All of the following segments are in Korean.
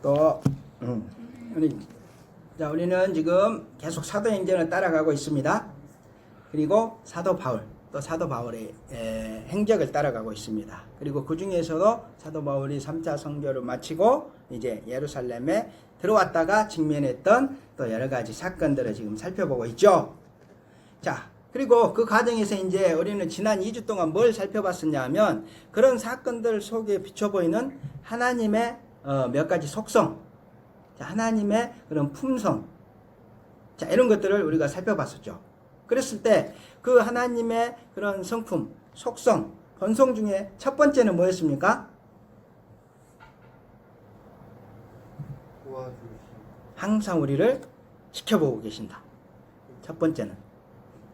또 우리는 지금 계속 사도행전을 따라가고 있습니다. 그리고 사도 바울, 또 사도 바울의 행적을 따라가고 있습니다. 그리고 그 중에서도 사도 바울이 3차 선교를 마치고 이제 예루살렘에 들어왔다가 직면했던 또 여러 가지 사건들을 지금 살펴보고 있죠. 자, 그리고 그 과정에서 이제 우리는 지난 2주 동안 뭘 살펴봤었냐 하면 그런 사건들 속에 비춰 보이는 하나님의 몇 가지 속성, 자, 하나님의 그런 품성, 자, 이런 것들을 우리가 살펴봤었죠. 그랬을 때 그 하나님의 그런 성품, 속성, 본성 중에 첫 번째는 뭐였습니까? 항상 우리를 지켜보고 계신다. 첫 번째는.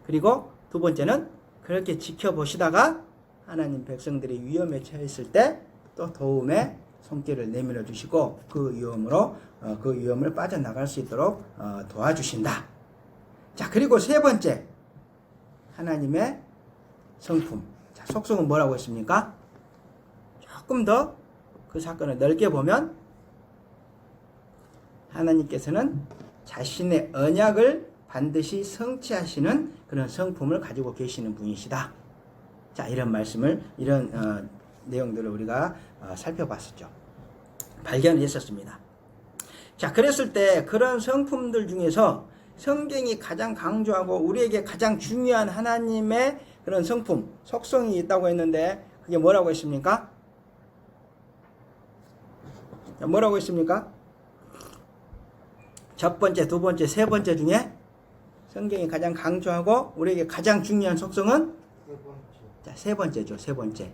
그리고 두 번째는 그렇게 지켜보시다가 하나님 백성들이 위험에 처했을 때 또 도움의 손길을 내밀어 주시고 그 위험으로 그 위험을 빠져나갈 수 있도록 도와주신다. 자, 그리고 세 번째 하나님의 성품. 자, 속성은 뭐라고 했습니까? 조금 더 그 사건을 넓게 보면 하나님께서는 자신의 언약을 반드시 성취하시는 그런 성품을 가지고 계시는 분이시다. 자, 이런 말씀을, 이런 내용들을 우리가 살펴봤었죠. 발견을 했었습니다. 자, 그랬을 때 그런 성품들 중에서 성경이 가장 강조하고 우리에게 가장 중요한 하나님의 그런 성품, 속성이 있다고 했는데 그게 뭐라고 했습니까? 자, 뭐라고 했습니까? 첫 번째, 두 번째, 세 번째 중에 성경이 가장 강조하고 우리에게 가장 중요한 속성은 자, 세 번째죠. 세 번째.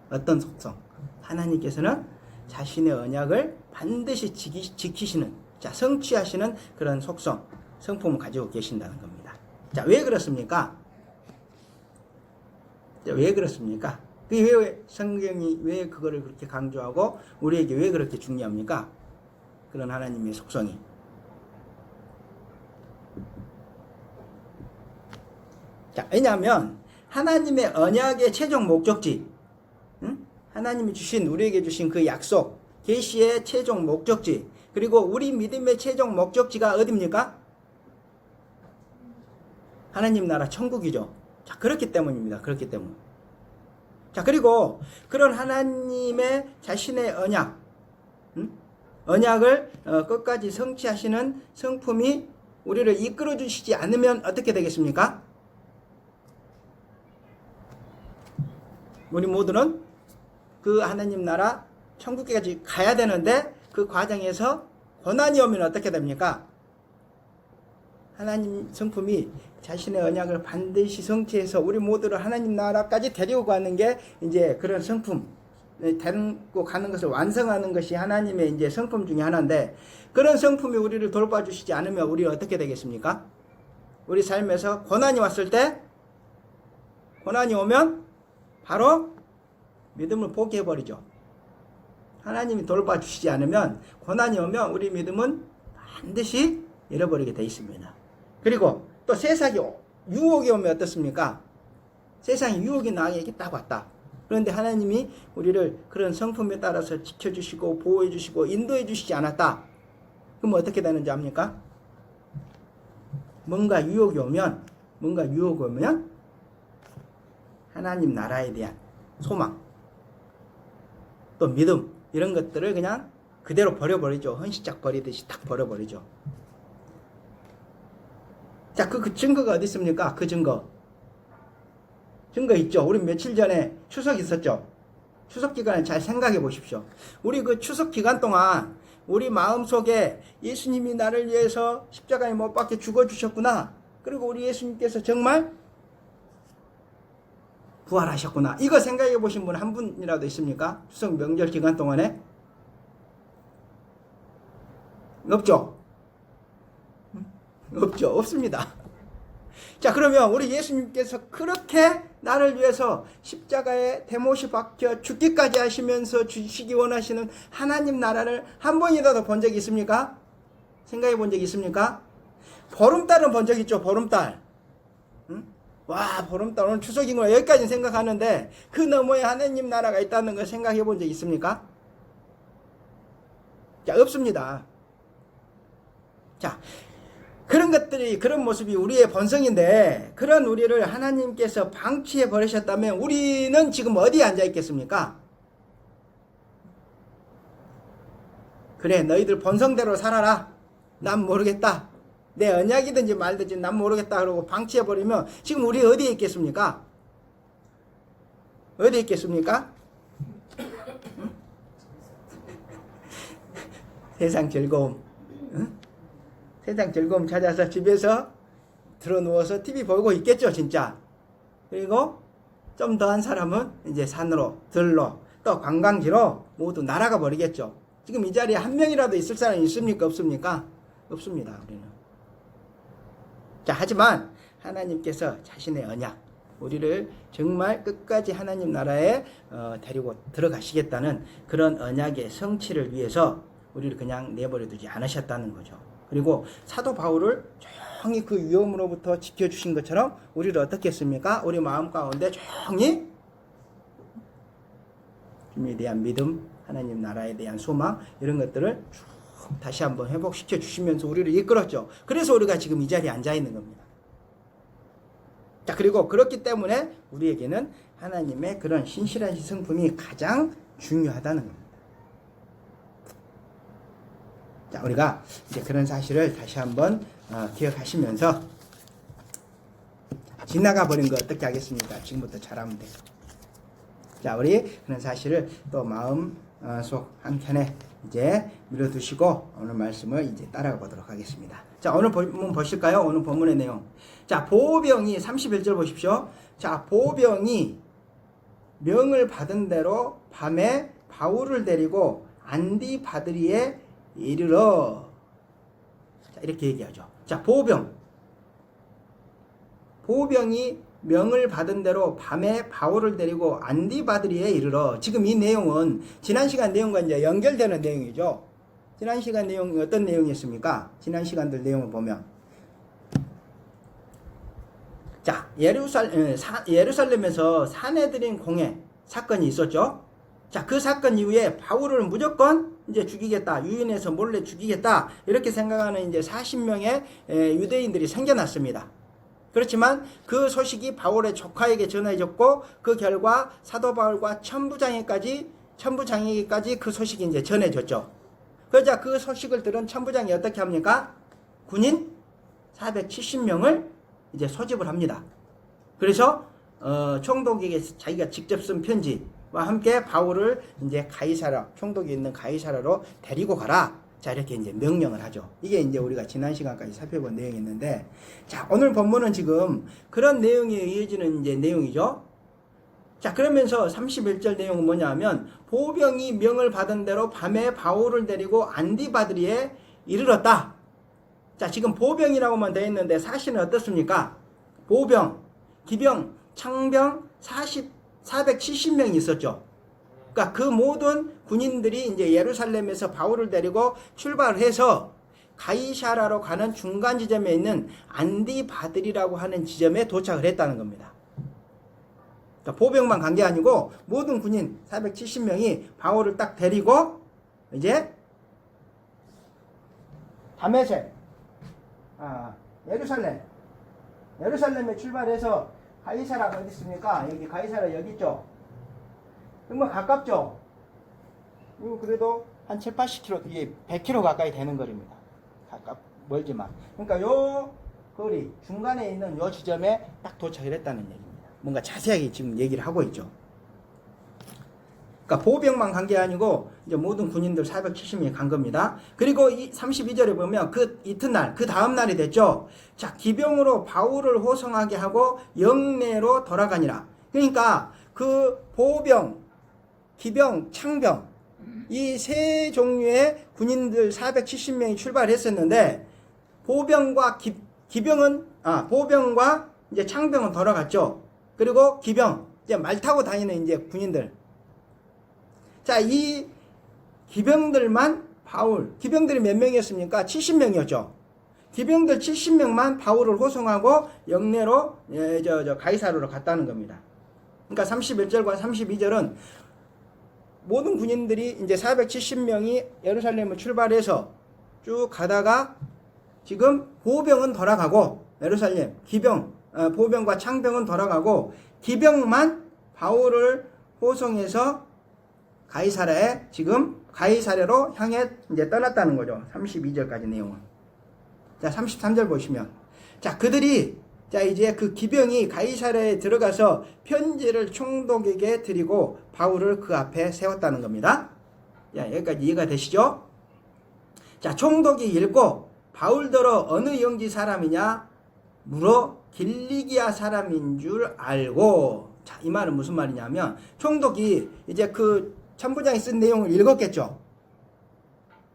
어떤 속성? 하나님께서는 자신의 언약을 반드시 지키시는, 자, 성취하시는 그런 속성, 성품을 가지고 계신다는 겁니다. 자, 왜 그렇습니까? 자, 왜 그렇습니까? 왜 성경이 왜 그거를 그렇게 강조하고 우리에게 왜 그렇게 중요합니까? 그런 하나님의 속성이. 자, 왜냐하면 하나님의 언약의 최종 목적지, 하나님이 주신, 우리에게 주신 그 약속, 계시의 최종 목적지, 그리고 우리 믿음의 최종 목적지가 어디입니까? 하나님 나라 천국이죠. 자, 그렇기 때문입니다. 그렇기 때문. 자, 그리고 그런 하나님의 자신의 언약, 언약을 끝까지 성취하시는 성품이 우리를 이끌어 주시지 않으면 어떻게 되겠습니까? 우리 모두는 그 하나님 나라 천국까지 가야 되는데 그 과정에서 고난이 오면 어떻게 됩니까? 하나님 성품이 자신의 언약을 반드시 성취해서 우리 모두를 하나님 나라까지 데리고 가는 게 이제 그런 성품, 데리고 가는 것을 완성하는 것이 하나님의 이제 성품 중에 하나인데 그런 성품이 우리를 돌봐주시지 않으면 우리 어떻게 되겠습니까? 우리 삶에서 고난이 왔을 때, 고난이 오면 바로 믿음을 포기해버리죠. 하나님이 돌봐주시지 않으면 고난이 오면 우리 믿음은 반드시 잃어버리게 되어 있습니다. 그리고 또 세상이 유혹이 오면 어떻습니까? 세상에 유혹이 나에게 딱 왔다. 그런데 하나님이 우리를 그런 성품에 따라서 지켜주시고 보호해주시고 인도해주시지 않았다. 그럼 어떻게 되는지 압니까? 뭔가 유혹이 오면 하나님 나라에 대한 소망, 또 믿음, 이런 것들을 그냥 그대로 버려버리죠. 헌시짝 버리듯이 딱 버려버리죠. 자, 그 증거가 어디 있습니까? 그 증거 있죠. 우리 며칠 전에 추석 있었죠. 추석 기간에 잘 생각해 보십시오. 우리 그 추석 기간 동안 우리 마음속에 예수님이 나를 위해서 십자가에 못 박혀 죽어주셨구나. 그리고 우리 예수님께서 정말 부활하셨구나. 이거 생각해 보신 분 한 분이라도 있습니까? 추석 명절 기간 동안에? 없죠? 없죠. 없습니다. 자, 그러면 우리 예수님께서 그렇게 나를 위해서 십자가에 대못이 박혀 죽기까지 하시면서 주시기 원하시는 하나님 나라를 한 번이라도 본 적이 있습니까? 생각해 본 적이 있습니까? 보름달은 본 적 있죠. 보름달. 와, 보름달 오늘 추석이구나 여기까지는 생각하는데 그 너머에 하나님 나라가 있다는 걸 생각해 본 적 있습니까? 자, 없습니다. 자, 그런 것들이, 그런 모습이 우리의 본성인데, 그런 우리를 하나님께서 방치해 버리셨다면 우리는 지금 어디에 앉아 있겠습니까? 그래, 너희들 본성대로 살아라. 난 모르겠다. 내 언약이든지 말든지 난 모르겠다. 그러고 방치해 버리면 지금 우리 어디에 있겠습니까? 어디에 있겠습니까? 응? 세상 즐거움. 응? 세상 즐거움 찾아서 집에서 들어 누워서 TV 보고 있겠죠, 진짜. 그리고 좀 더한 사람은 이제 산으로, 들로, 또 관광지로 모두 날아가 버리겠죠. 지금 이 자리에 한 명이라도 있을 사람이 있습니까? 없습니까? 없습니다, 우리는. 자, 하지만 하나님께서 자신의 언약, 우리를 정말 끝까지 하나님 나라에 데리고 들어가시겠다는 그런 언약의 성취를 위해서 우리를 그냥 내버려 두지 않으셨다는 거죠. 그리고 사도 바울을 조용히 그 위험으로부터 지켜주신 것처럼 우리를 어떻게 했습니까? 우리 마음 가운데 조용히 주님에 대한 믿음, 하나님 나라에 대한 소망, 이런 것들을 쭉 다시 한번 회복시켜 주시면서 우리를 이끌었죠. 그래서 우리가 지금 이 자리에 앉아 있는 겁니다. 자, 그리고 그렇기 때문에 우리에게는 하나님의 그런 신실한 성품이 가장 중요하다는 겁니다. 자, 우리가 이제 그런 사실을 다시 한번 기억하시면서, 지나가 버린 거 어떻게 하겠습니까? 지금부터 잘하면 돼요. 자, 우리 그런 사실을 또 마음 속 한켠에 이제 밀어두시고 오늘 말씀을 이제 따라가 보도록 하겠습니다. 자, 오늘 본문 보실까요? 오늘 본문의 내용. 자, 보병이 31절 보십시오. 자, 보병이 명을 받은 대로 밤에 바울을 데리고 안디바드리에 이르러. 자, 이렇게 얘기하죠. 자, 보병이 명을 받은 대로 밤에 바울을 데리고 안디바드리에 이르러. 지금 이 내용은 지난 시간 내용과 이제 연결되는 내용이죠. 지난 시간 내용이 어떤 내용이었습니까? 지난 시간들 내용을 보면, 자, 예루살렘에서 사내들인 공회 사건이 있었죠. 자, 그 사건 이후에 바울을 무조건 이제 죽이겠다, 유인해서 몰래 죽이겠다, 이렇게 생각하는 이제 40명의 유대인들이 생겨났습니다. 그렇지만 그 소식이 바울의 조카에게 전해졌고, 그 결과 사도 바울과 천부장에게까지 그 소식이 이제 전해졌죠. 그러자 그 소식을 들은 천부장이 어떻게 합니까? 군인 470명을 이제 소집을 합니다. 그래서 총독에게 자기가 직접 쓴 편지와 함께 바울을 이제 가이사라, 총독이 있는 가이사라로 데리고 가라. 자, 이렇게 이제 명령을 하죠. 이게 이제 우리가 지난 시간까지 살펴본 내용이었는데, 자, 오늘 본문은 지금 그런 내용에 이어지는 이제 내용이죠. 자, 그러면서 31절 내용은 뭐냐 하면, 보병이 명을 받은 대로 밤에 바울을 데리고 안디바드리에 이르렀다. 자, 지금 보병이라고만 되어 있는데 사실은 어떻습니까? 보병, 기병, 창병 470명이 있었죠. 그러니까 그 모든 군인들이 이제 예루살렘에서 바울을 데리고 출발을 해서 가이사라로 가는 중간 지점에 있는 안디바드리라고 하는 지점에 도착을 했다는 겁니다. 그러니까 보병만 간 게 아니고 모든 군인 470명이 바울을 딱 데리고 이제 다메섹, 예루살렘에 출발해서 가이사라가 어디 있습니까? 여기 가이사라 여기 있죠. 정말 가깝죠. 그래도 한 7, 80km, 이게 100km 가까이 되는 거리입니다. 멀지만. 그러니까 요 거리 중간에 있는 요 지점에 딱 도착을 했다는 얘기입니다. 뭔가 자세하게 지금 얘기를 하고 있죠. 그러니까 보병만 간 게 아니고 이제 모든 군인들 470명이 간 겁니다. 그리고 이 32절에 보면 그 이튿날, 그 다음 날이 됐죠. 자, 기병으로 바울을 호송하게 하고 영내로 돌아가니라. 그러니까 그 보병, 기병, 창병, 이 세 종류의 군인들 470명이 출발했었는데, 보병과 보병과 이제 창병은 돌아갔죠. 그리고 기병, 이제 말 타고 다니는 이제 군인들. 자, 이 기병들만 기병들이 몇 명이었습니까? 70명이었죠. 기병들 70명만 바울을 호송하고 영내로 가이사르로 갔다는 겁니다. 그러니까 31절과 32절은 모든 군인들이 이제 470명이 예루살렘을 출발해서 쭉 가다가 지금 보병은 돌아가고 예루살렘 보병과 창병은 돌아가고 기병만 바울을 호송해서 가이사랴로 향해 이제 떠났다는 거죠. 32절까지 내용은. 자, 33절 보시면, 자, 그들이 자 이제 그 기병이 가이사랴에 들어가서 편지를 총독에게 드리고 바울을 그 앞에 세웠다는 겁니다. 자, 여기까지 이해가 되시죠? 자, 총독이 읽고 바울더러 어느 영지 사람이냐 물어 길리기아 사람인 줄 알고. 자, 이 말은 무슨 말이냐면 총독이 이제 그 천부장이 쓴 내용을 읽었겠죠.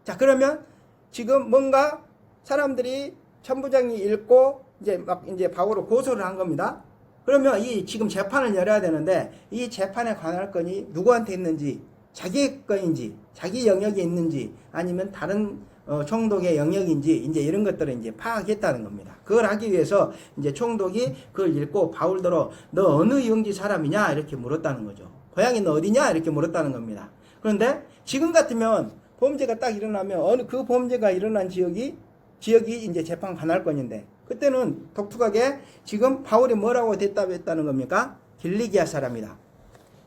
자, 그러면 지금 뭔가 사람들이 천부장이 읽고 이제 바울을 고소를 한 겁니다. 그러면 이 지금 재판을 열어야 되는데 이 재판에 관할 건이 누구한테 있는지, 자기 건인지, 자기 영역에 있는지, 아니면 다른 총독의 영역인지 이제 이런 것들을 이제 파악했다는 겁니다. 그걸 하기 위해서 이제 총독이 그걸 읽고 바울더러 너 어느 영지 사람이냐 이렇게 물었다는 거죠. 고향이 너 어디냐 이렇게 물었다는 겁니다. 그런데 지금 같으면 범죄가 딱 일어나면 어느 그 범죄가 일어난 지역이 이제 재판 관할권인데 그때는 독특하게 지금 바울이 뭐라고 대답했다는 겁니까? 길리기아 사람이다.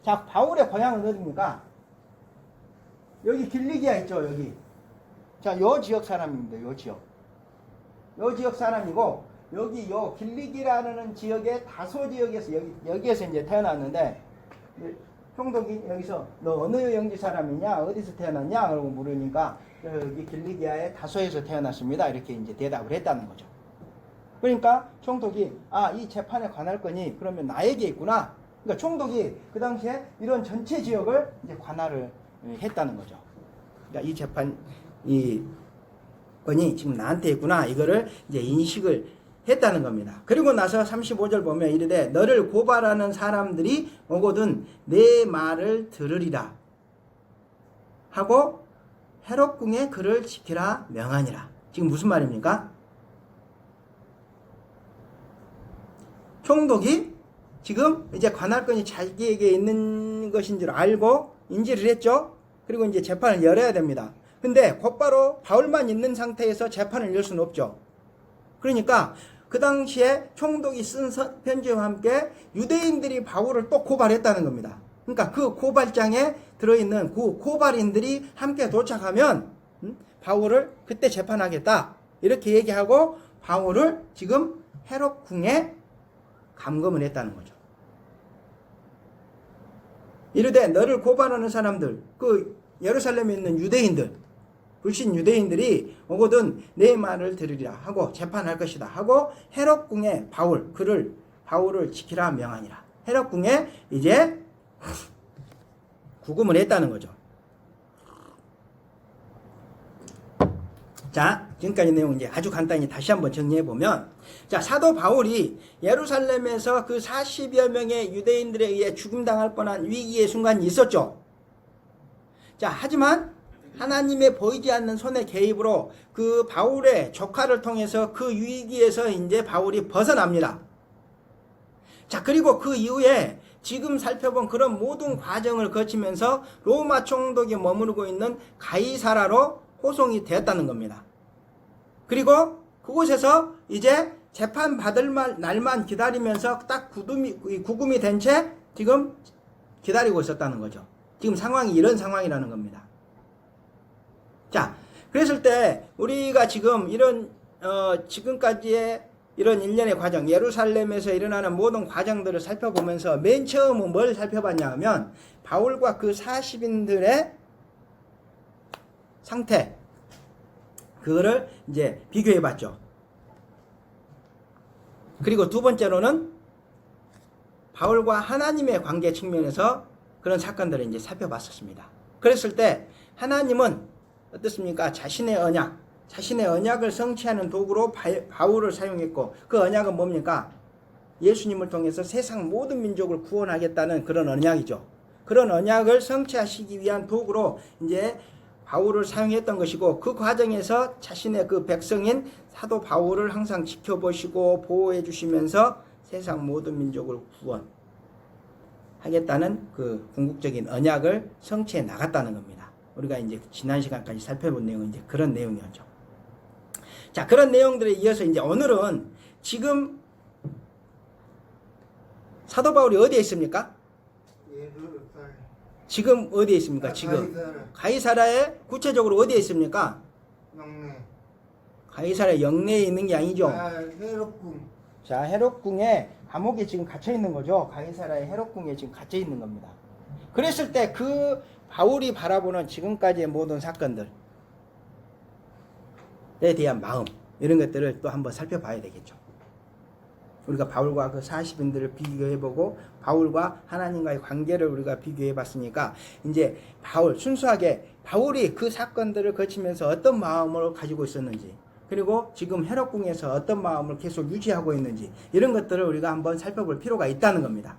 자, 바울의 고향은 어디입니까? 여기 길리기아 있죠, 여기. 자, 요 지역 사람입니다. 요 지역 사람이고 여기 요 길리기라는 지역의 다소 지역에서 여기에서 이제 태어났는데 총독이 여기서 너 어느 영지 사람이냐, 어디서 태어났냐 그러고 물으니까 여기 길리기아의 다소에서 태어났습니다. 이렇게 이제 대답을 했다는 거죠. 그러니까 총독이 이 재판에 관할 건이 그러면 나에게 있구나. 그러니까 총독이 그 당시에 이런 전체 지역을 이제 관할을 했다는 거죠. 그러니까 이 재판 이 건이 지금 나한테 있구나. 이거를 이제 인식을 했다는 겁니다. 그리고 나서 35절 보면 이르되 너를 고발하는 사람들이 오거든 내 말을 들으리라 하고 헤롯궁에 그를 지키라 명하니라. 지금 무슨 말입니까? 총독이 지금 이제 관할권이 자기에게 있는 것인 줄 알고 인지를 했죠. 그리고 이제 재판을 열어야 됩니다. 근데 곧바로 바울만 있는 상태에서 재판을 열 수는 없죠. 그러니까 그 당시에 총독이 쓴 편지와 함께 유대인들이 바울을 또 고발했다는 겁니다. 그러니까 그 고발장에 들어있는 그 고발인들이 함께 도착하면 바울을 그때 재판하겠다 이렇게 얘기하고 바울을 지금 헤롯궁에 감금을 했다는 거죠. 이르되 너를 고발하는 사람들, 그 예루살렘에 있는 유대인들, 불신 유대인들이 오거든 내 말을 들으리라 하고 재판할 것이다 하고 헤롯궁에 바울을 지키라 명하니라. 헤롯궁에 이제 구금을 했다는 거죠. 자, 지금까지 내용 이제 아주 간단히 다시 한번 정리해 보면, 자, 사도 바울이 예루살렘에서 그 40여 명의 유대인들에 의해 죽임당할 뻔한 위기의 순간이 있었죠. 자, 하지만 하나님의 보이지 않는 손의 개입으로 그 바울의 조카를 통해서 그 위기에서 이제 바울이 벗어납니다. 자, 그리고 그 이후에 지금 살펴본 그런 모든 과정을 거치면서 로마 총독이 머무르고 있는 가이사라로 호송이 되었다는 겁니다. 그리고 그곳에서 이제 재판 받을 날만 기다리면서 딱 구금이 된 채 지금 기다리고 있었다는 거죠. 지금 상황이 이런 상황이라는 겁니다. 자, 그랬을 때 우리가 지금 이런 지금까지의 이런 일련의 과정, 예루살렘에서 일어나는 모든 과정들을 살펴보면서 맨 처음은 뭘 살펴봤냐 하면 바울과 그 40인들의 상태, 그거를 이제 비교해 봤죠. 그리고 두 번째로는 바울과 하나님의 관계 측면에서 그런 사건들을 이제 살펴봤었습니다. 그랬을 때 하나님은 어떻습니까? 자신의 언약을 성취하는 도구로 바울을 사용했고, 그 언약은 뭡니까? 예수님을 통해서 세상 모든 민족을 구원하겠다는 그런 언약이죠. 그런 언약을 성취하시기 위한 도구로 이제 바울을 사용했던 것이고, 그 과정에서 자신의 그 백성인 사도 바울을 항상 지켜보시고 보호해 주시면서 세상 모든 민족을 구원하시는 하겠다는 그 궁극적인 언약을 성취해 나갔다는 겁니다. 우리가 이제 지난 시간까지 살펴본 내용은 이제 그런 내용이었죠. 자, 그런 내용들에 이어서 이제 오늘은 지금 사도 바울이 어디에 있습니까? 지금 어디에 있습니까? 지금 가이사라에 구체적으로 어디에 있습니까? 영내. 가이사라 영내에 있는 게 아니죠. 헤롯궁. 자, 헤롯궁에 감옥에 지금 갇혀 있는 거죠. 가이사라의 헤롯궁에 지금 갇혀 있는 겁니다. 그랬을 때 그 바울이 바라보는 지금까지의 모든 사건들에 대한 마음, 이런 것들을 또 한번 살펴봐야 되겠죠. 우리가 바울과 그 40인들을 비교해보고 바울과 하나님과의 관계를 우리가 비교해봤으니까 이제 순수하게 바울이 그 사건들을 거치면서 어떤 마음을 가지고 있었는지, 그리고 지금 헤롯궁에서 어떤 마음을 계속 유지하고 있는지, 이런 것들을 우리가 한번 살펴볼 필요가 있다는 겁니다.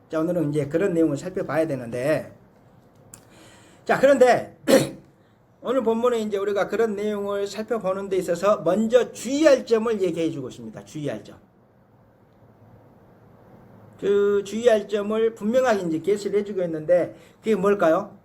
자, 오늘은 이제 그런 내용을 살펴봐야 되는데, 자, 그런데 오늘 본문에 이제 우리가 그런 내용을 살펴보는 데 있어서 먼저 주의할 점을 얘기해 주고 있습니다. 주의할 점. 그 주의할 점을 분명하게 이제 게시를 해주고 있는데, 그게 뭘까요?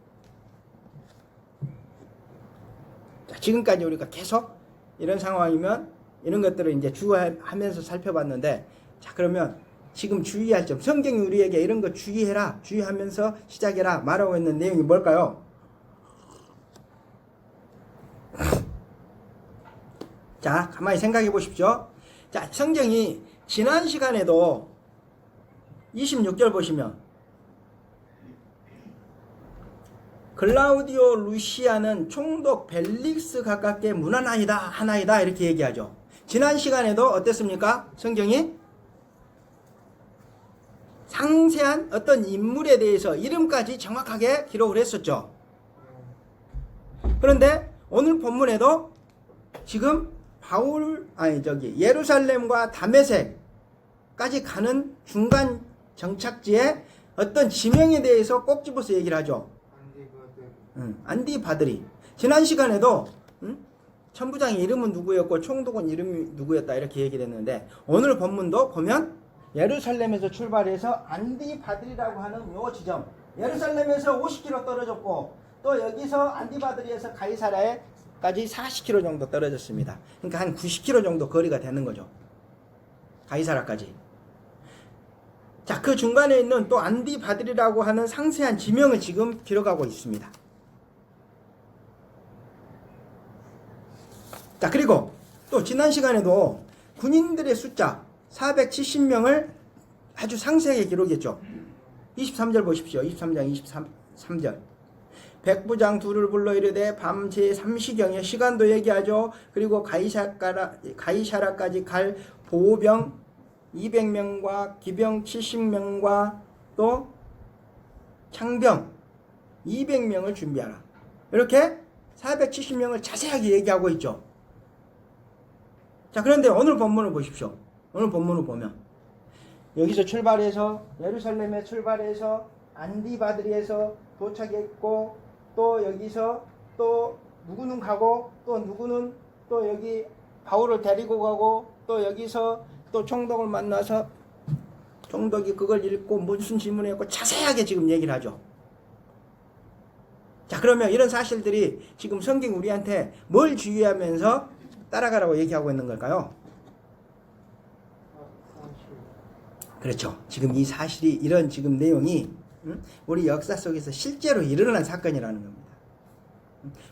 자, 지금까지 우리가 계속 이런 상황이면 이런 것들을 이제 주의하면서 살펴봤는데, 자, 그러면 지금 주의할 점, 성경이 우리에게 이런 거 주의해라, 주의하면서 시작해라 말하고 있는 내용이 뭘까요? 자, 가만히 생각해 보십시오. 자, 성경이 지난 시간에도 26절 보시면 클라우디오 루시아는 총독 벨릭스 가깝게 하나이다 이렇게 얘기하죠. 지난 시간에도 어땠습니까? 성경이 상세한 어떤 인물에 대해서 이름까지 정확하게 기록을 했었죠. 그런데 오늘 본문에도 지금 예루살렘과 다메섹까지 가는 중간 정착지에 어떤 지명에 대해서 꼭 집어서 얘기를 하죠. 안디바드리. 지난 시간에도 천부장의 이름은 누구였고 총독은 이름이 누구였다 이렇게 얘기를 했는데, 오늘 본문도 보면 예루살렘에서 출발해서 안디바드리라고 하는 요 지점, 예루살렘에서 50km 떨어졌고 또 여기서 안디바드리에서 가이사라에까지 40km 정도 떨어졌습니다. 그러니까 한 90km 정도 거리가 되는 거죠. 가이사라까지. 자, 그 중간에 있는 또 안디바드리라고 하는 상세한 지명을 지금 기록하고 있습니다. 자, 그리고 또 지난 시간에도 군인들의 숫자 470명을 아주 상세하게 기록했죠. 23절 보십시오. 23장 23절. 백부장 둘을 불러 이르되 밤 제3시경에 시간도 얘기하죠. 그리고 가이사라까지 갈 보병 200명과 기병 70명과 또 창병 200명을 준비하라. 이렇게 470명을 자세하게 얘기하고 있죠. 자, 그런데 오늘 본문을 보십시오. 오늘 본문을 보면 여기서 출발해서 예루살렘에 출발해서 안디바드리에서 도착했고, 또 여기서 또 누구는 가고 또 누구는 또 여기 바울을 데리고 가고, 또 여기서 또 총독을 만나서 총독이 그걸 읽고 무슨 질문을 했고 자세하게 지금 얘기를 하죠. 자, 그러면 이런 사실들이 지금 성경 우리한테 뭘 주의하면서 따라가라고 얘기하고 있는 걸까요? 그렇죠. 지금 이 사실이, 이런 지금 내용이 우리 역사 속에서 실제로 일어난 사건이라는 겁니다.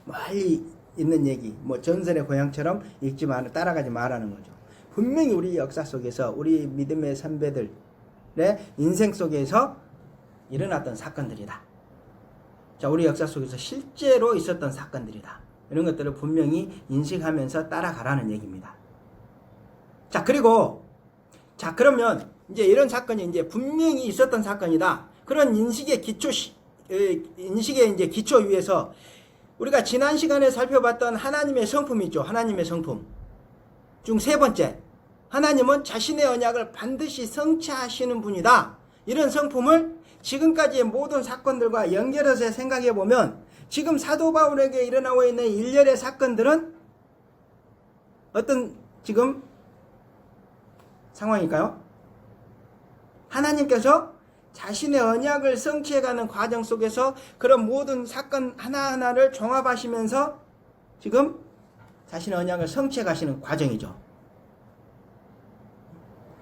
멀리 있는 얘기, 뭐 전설의 고향처럼 읽지 말아, 따라가지 말라는 거죠. 분명히 우리 역사 속에서 우리 믿음의 선배들의 인생 속에서 일어났던 사건들이다. 자, 우리 역사 속에서 실제로 있었던 사건들이다. 이런 것들을 분명히 인식하면서 따라가라는 얘기입니다. 자, 그리고 자, 그러면 이제 이런 사건이 이제 분명히 있었던 사건이다. 그런 인식의 이제 기초 위에서 우리가 지난 시간에 살펴봤던 하나님의 성품이 있죠. 하나님의 성품 중 세 번째, 하나님은 자신의 언약을 반드시 성취하시는 분이다. 이런 성품을 지금까지의 모든 사건들과 연결해서 생각해 보면 지금 사도 바울에게 일어나고 있는 일련의 사건들은 어떤 지금 상황일까요? 하나님께서 자신의 언약을 성취해가는 과정 속에서 그런 모든 사건 하나하나를 종합하시면서 지금 자신의 언약을 성취해 가시는 과정이죠.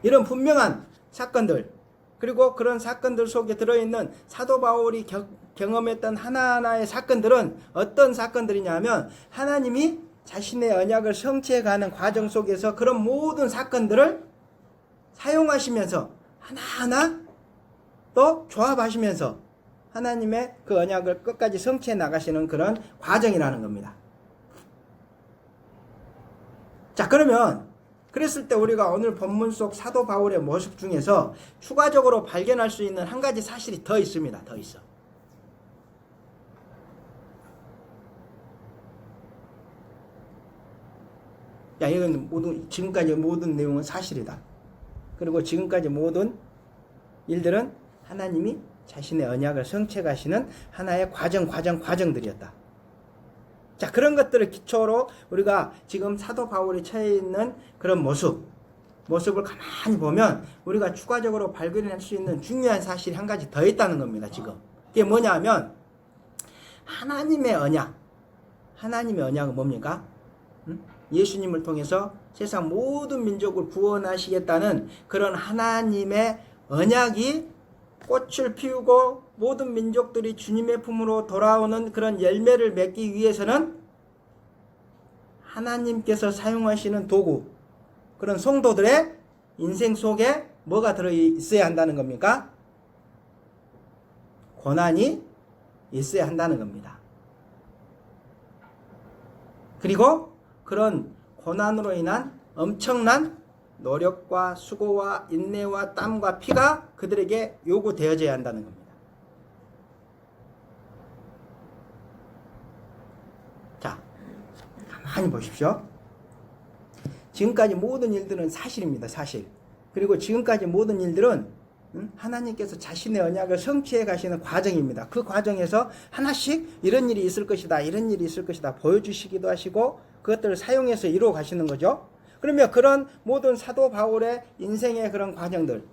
이런 분명한 사건들, 그리고 그런 사건들 속에 들어있는 사도 바울이 경험했던 하나하나의 사건들은 어떤 사건들이냐면 하나님이 자신의 언약을 성취해 가는 과정 속에서 그런 모든 사건들을 사용하시면서 하나하나 또 조합하시면서 하나님의 그 언약을 끝까지 성취해 나가시는 그런 과정이라는 겁니다. 자, 그러면 그랬을 때 우리가 오늘 본문 속 사도 바울의 모습 중에서 추가적으로 발견할 수 있는 한 가지 사실이 더 있습니다. 더 있어. 야, 이건 지금까지 모든 내용은 사실이다. 그리고 지금까지 모든 일들은 하나님이 자신의 언약을 성취해 가시는 하나의 과정들이었다. 자, 그런 것들을 기초로 우리가 지금 사도 바울이 처해 있는 그런 모습을 가만히 보면 우리가 추가적으로 발견할 수 있는 중요한 사실이 한 가지 더 있다는 겁니다, 지금. 그게 뭐냐 하면 하나님의 언약은 뭡니까? 예수님을 통해서 세상 모든 민족을 구원하시겠다는 그런 하나님의 언약이 꽃을 피우고 모든 민족들이 주님의 품으로 돌아오는 그런 열매를 맺기 위해서는 하나님께서 사용하시는 도구, 그런 성도들의 인생 속에 뭐가 들어있어야 한다는 겁니까? 고난이 있어야 한다는 겁니다. 그리고 그런 고난으로 인한 엄청난 노력과 수고와 인내와 땀과 피가 그들에게 요구되어져야 한다는 겁니다. 자, 가만히 보십시오. 지금까지 모든 일들은 사실입니다. 사실. 그리고 지금까지 모든 일들은 하나님께서 자신의 언약을 성취해 가시는 과정입니다. 그 과정에서 하나씩 이런 일이 있을 것이다, 이런 일이 있을 것이다 보여주시기도 하시고 그것들을 사용해서 이루어 가시는 거죠. 그러면 그런 모든 사도 바울의 인생의 그런 과정들,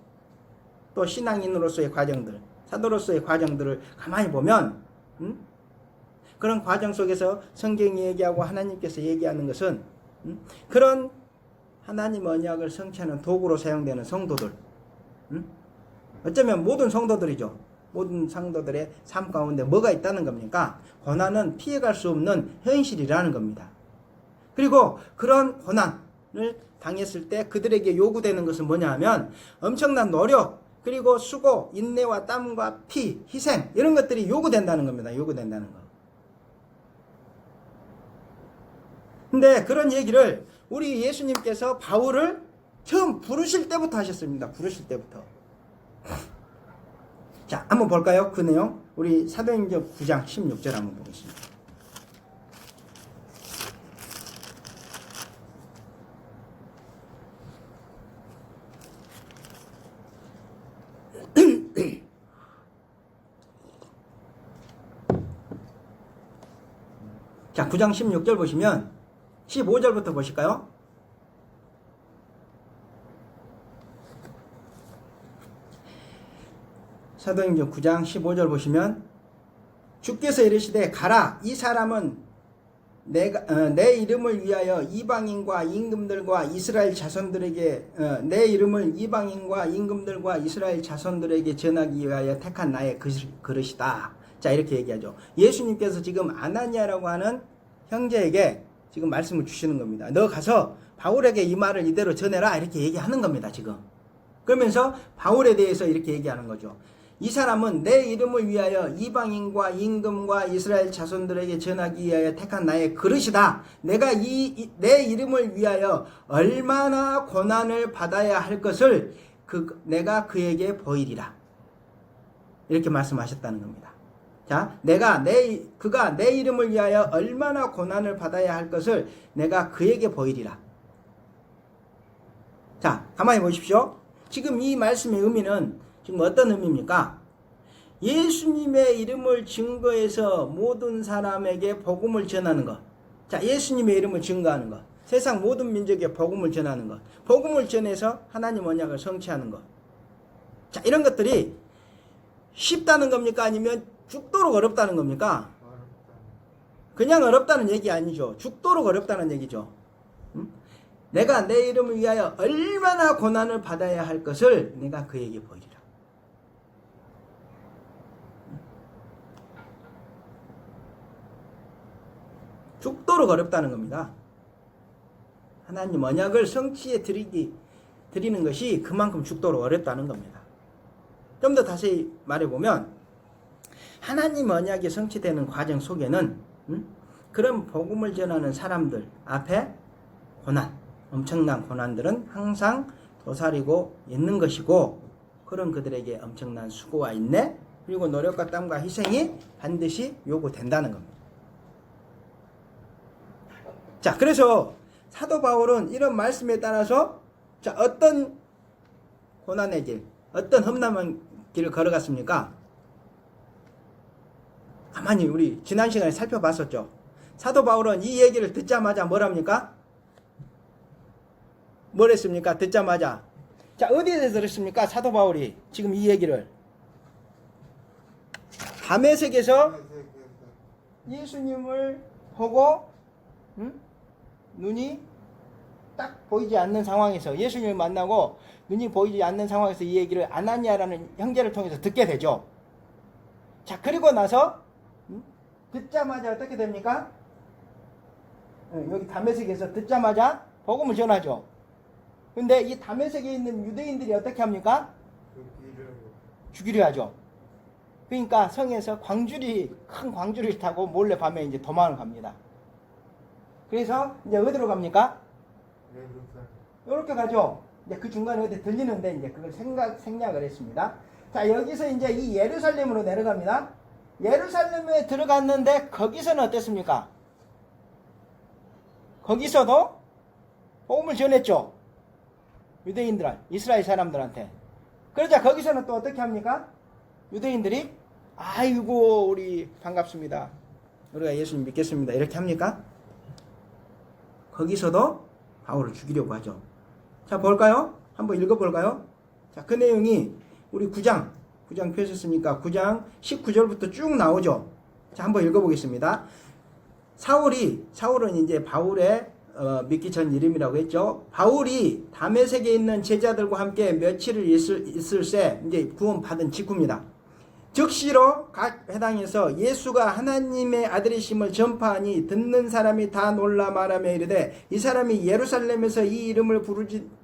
또 신앙인으로서의 과정들, 사도로서의 과정들을 가만히 보면 그런 과정 속에서 성경이 얘기하고 하나님께서 얘기하는 것은 그런 하나님 언약을 성취하는 도구로 사용되는 성도들, 어쩌면 모든 성도들이죠. 모든 성도들의 삶 가운데 뭐가 있다는 겁니까? 고난은 피해갈 수 없는 현실이라는 겁니다. 그리고 그런 고난을 당했을 때 그들에게 요구되는 것은 뭐냐 하면 엄청난 노력, 그리고 수고, 인내와 땀과 피, 희생, 이런 것들이 요구된다는 겁니다. 요구된다는 거. 근데 그런 얘기를 우리 예수님께서 바울을 처음 부르실 때부터 하셨습니다. 부르실 때부터. 자, 한번 볼까요? 그 내용. 우리 사도행전 9장 16절 한번 보겠습니다. 자, 9장 16절 보시면 15절부터 보실까요? 사도행전 9장 15절 보시면 주께서 이르시되 가라, 이 사람은 내 이름을 위하여 이방인과 임금들과 이스라엘 자손들에게 내 이름을 이방인과 임금들과 이스라엘 자손들에게 전하기 위하여 택한 나의 그릇이다. 자, 이렇게 얘기하죠. 예수님께서 지금 아나니아라고 하는 형제에게 지금 말씀을 주시는 겁니다. 너 가서 바울에게 이 말을 이대로 전해라, 이렇게 얘기하는 겁니다. 지금 그러면서 바울에 대해서 이렇게 얘기하는 거죠. 이 사람은 내 이름을 위하여 이방인과 임금과 이스라엘 자손들에게 전하기 위하여 택한 나의 그릇이다. 내가 내 이름을 위하여 얼마나 고난을 받아야 할 것을 내가 그에게 보이리라. 이렇게 말씀하셨다는 겁니다. 자, 그가 내 이름을 위하여 얼마나 고난을 받아야 할 것을 내가 그에게 보이리라. 자, 가만히 보십시오. 지금 이 말씀의 의미는 지금 어떤 의미입니까? 예수님의 이름을 증거해서 모든 사람에게 복음을 전하는 것. 자, 예수님의 이름을 증거하는 것. 세상 모든 민족에 복음을 전하는 것. 복음을 전해서 하나님 언약을 성취하는 것. 자, 이런 것들이 쉽다는 겁니까? 아니면 죽도록 어렵다는 겁니까? 어렵다. 그냥 어렵다는 얘기 아니죠. 죽도록 어렵다는 얘기죠. 응? 내가 내 이름을 위하여 얼마나 고난을 받아야 할 것을 내가 그에게 보이리라. 죽도록 어렵다는 겁니다. 하나님 언약을 성취해 드리는 것이 그만큼 죽도록 어렵다는 겁니다. 좀 더 다시 말해보면 하나님 언약이 성취되는 과정 속에는 그런 복음을 전하는 사람들 앞에 고난, 엄청난 고난들은 항상 도사리고 있는 것이고, 그런 그들에게 엄청난 수고와 인내 그리고 노력과 땀과 희생이 반드시 요구된다는 겁니다. 자, 그래서 사도 바울은 이런 말씀에 따라서 자, 어떤 고난의 길, 어떤 험난한 길을 걸어갔습니까? 가만히 우리 지난 시간에 살펴봤었죠. 사도 바울은 이 얘기를 듣자마자 뭐랍니까? 뭘 했습니까? 듣자마자. 자, 어디에서 들었습니까? 사도 바울이 지금 이 얘기를. 다메섹에서 예수님을 보고 눈이 딱 보이지 않는 상황에서, 예수님을 만나고 눈이 보이지 않는 상황에서 이 얘기를 아나니아라는 형제를 통해서 듣게 되죠. 자, 그리고 나서 듣자마자 어떻게 됩니까? 여기 다메섹에서 듣자마자 복음을 전하죠. 근데 이 다메섹에 있는 유대인들이 어떻게 합니까? 죽이려 하죠. 그러니까 성에서 큰 광주리를 타고 몰래 밤에 이제 도망을 갑니다. 그래서 이제 어디로 갑니까? 이렇게 가죠. 이제 그 중간에 어디 들리는데 이제 그걸 생략을 했습니다. 자, 여기서 이제 이 예루살렘으로 내려갑니다. 예루살렘에 들어갔는데 거기서는 어땠습니까? 거기서도 복음을 전했죠. 유대인들, 이스라엘 사람들한테. 그러자 거기서는 또 어떻게 합니까? 유대인들이 아이고 우리 반갑습니다. 우리가 예수님 믿겠습니다. 이렇게 합니까? 거기서도 바울을 죽이려고 하죠. 자, 볼까요? 한번 읽어볼까요? 자, 그 내용이 우리 9장 펴셨으니까 9장 19절부터 쭉 나오죠. 자, 한번 읽어보겠습니다. 사울은 이제 바울의 믿기 전 이름이라고 했죠. 바울이 다메섹에 있는 제자들과 함께 며칠을 있을새 이제 구원받은 직후입니다. 즉시로 각 회당에서 예수가 하나님의 아들이심을 전파하니 듣는 사람이 다 놀라 말하며 이르되 이 사람이 예루살렘에서 이 이름을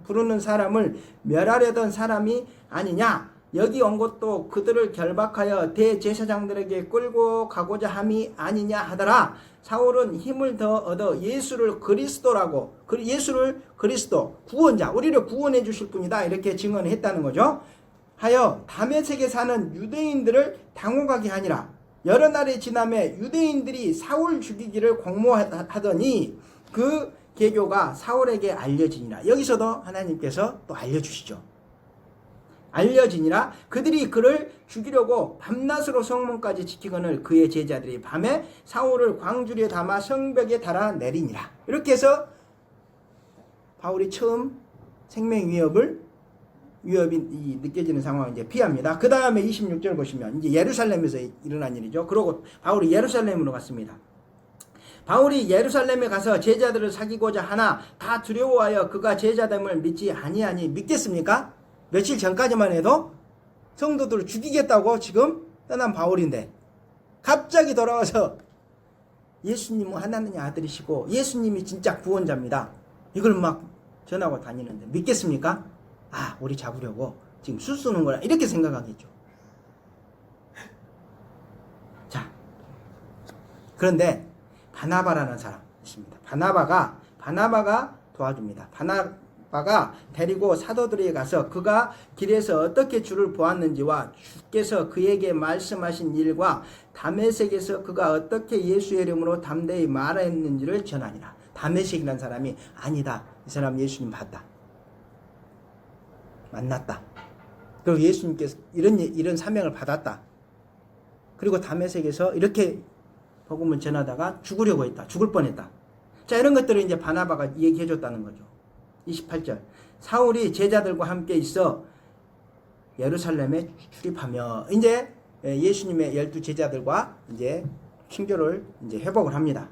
부르는 사람을 멸하려던 사람이 아니냐. 여기 온 것도 그들을 결박하여 대제사장들에게 끌고 가고자 함이 아니냐 하더라. 사울은 힘을 더 얻어 예수를 그리스도라고, 예수를 그리스도, 구원자, 우리를 구원해 주실 분이다 이렇게 증언했다는 거죠. 하여 다메섹에 사는 유대인들을 당혹하게 하니라. 여러 날이 지남에 유대인들이 사울 죽이기를 공모하더니 그 계교가 사울에게 알려지니라. 여기서도 하나님께서 또 알려주시죠. 알려지니라. 그들이 그를 죽이려고 밤낮으로 성문까지 지키거늘 그의 제자들이 밤에 사울을 광주리에 담아 성벽에 달아 내리니라. 이렇게 해서 바울이 처음 생명 위협이 느껴지는 상황을 이제 피합니다. 그 다음에 26절 보시면 이제 예루살렘에서 일어난 일이죠. 그러고 바울이 예루살렘으로 갔습니다. 바울이 예루살렘에 가서 제자들을 사귀고자 하나 다 두려워하여 그가 제자됨을 믿지 아니하니. 믿겠습니까? 며칠 전까지만 해도 성도들을 죽이겠다고 지금 떠난 바울인데 갑자기 돌아와서 예수님은 하나님의 아들이시고 예수님이 진짜 구원자입니다. 이걸 막 전하고 다니는데 믿겠습니까? 아, 우리 잡으려고 지금 술 쏘는 거라 이렇게 생각하겠죠. 자, 그런데 바나바라는 사람 있습니다. 바나바가 도와줍니다. 바나바가 데리고 사도들에게 가서 그가 길에서 어떻게 주를 보았는지와 주께서 그에게 말씀하신 일과 다메섹에서 그가 어떻게 예수의 이름으로 담대히 말했는지를 전하니라. 다메섹이라는 사람이 아니다. 이 사람 예수님 봤다. 만났다. 그리고 예수님께서 이런 사명을 받았다. 그리고 다메섹에서 이렇게 복음을 전하다가 죽으려고 했다. 죽을 뻔했다. 자, 이런 것들을 이제 바나바가 얘기해 줬다는 거죠. 28절. 사울이 제자들과 함께 있어 예루살렘에 출입하며, 이제 예수님의 12 제자들과 이제 친교를 이제 회복을 합니다.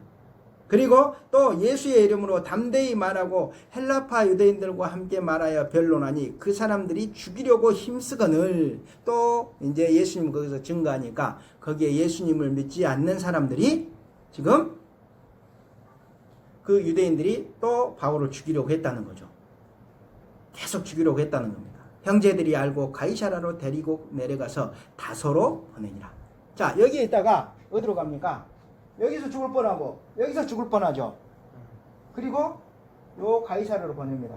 그리고 또 예수의 이름으로 담대히 말하고 헬라파 유대인들과 함께 말하여 변론하니 그 사람들이 죽이려고 힘쓰거늘. 또 이제 예수님 거기서 증거하니까 거기에 예수님을 믿지 않는 사람들이 지금 그 유대인들이 또 바울을 죽이려고 했다는 거죠. 계속 죽이려고 했다는 겁니다. 형제들이 알고 가이사라로 데리고 내려가서 다소로 보내니라. 자, 여기에 있다가 어디로 갑니까? 여기서 죽을 뻔하고 여기서 죽을 뻔하죠. 그리고 요 가이사르로 보냅니다.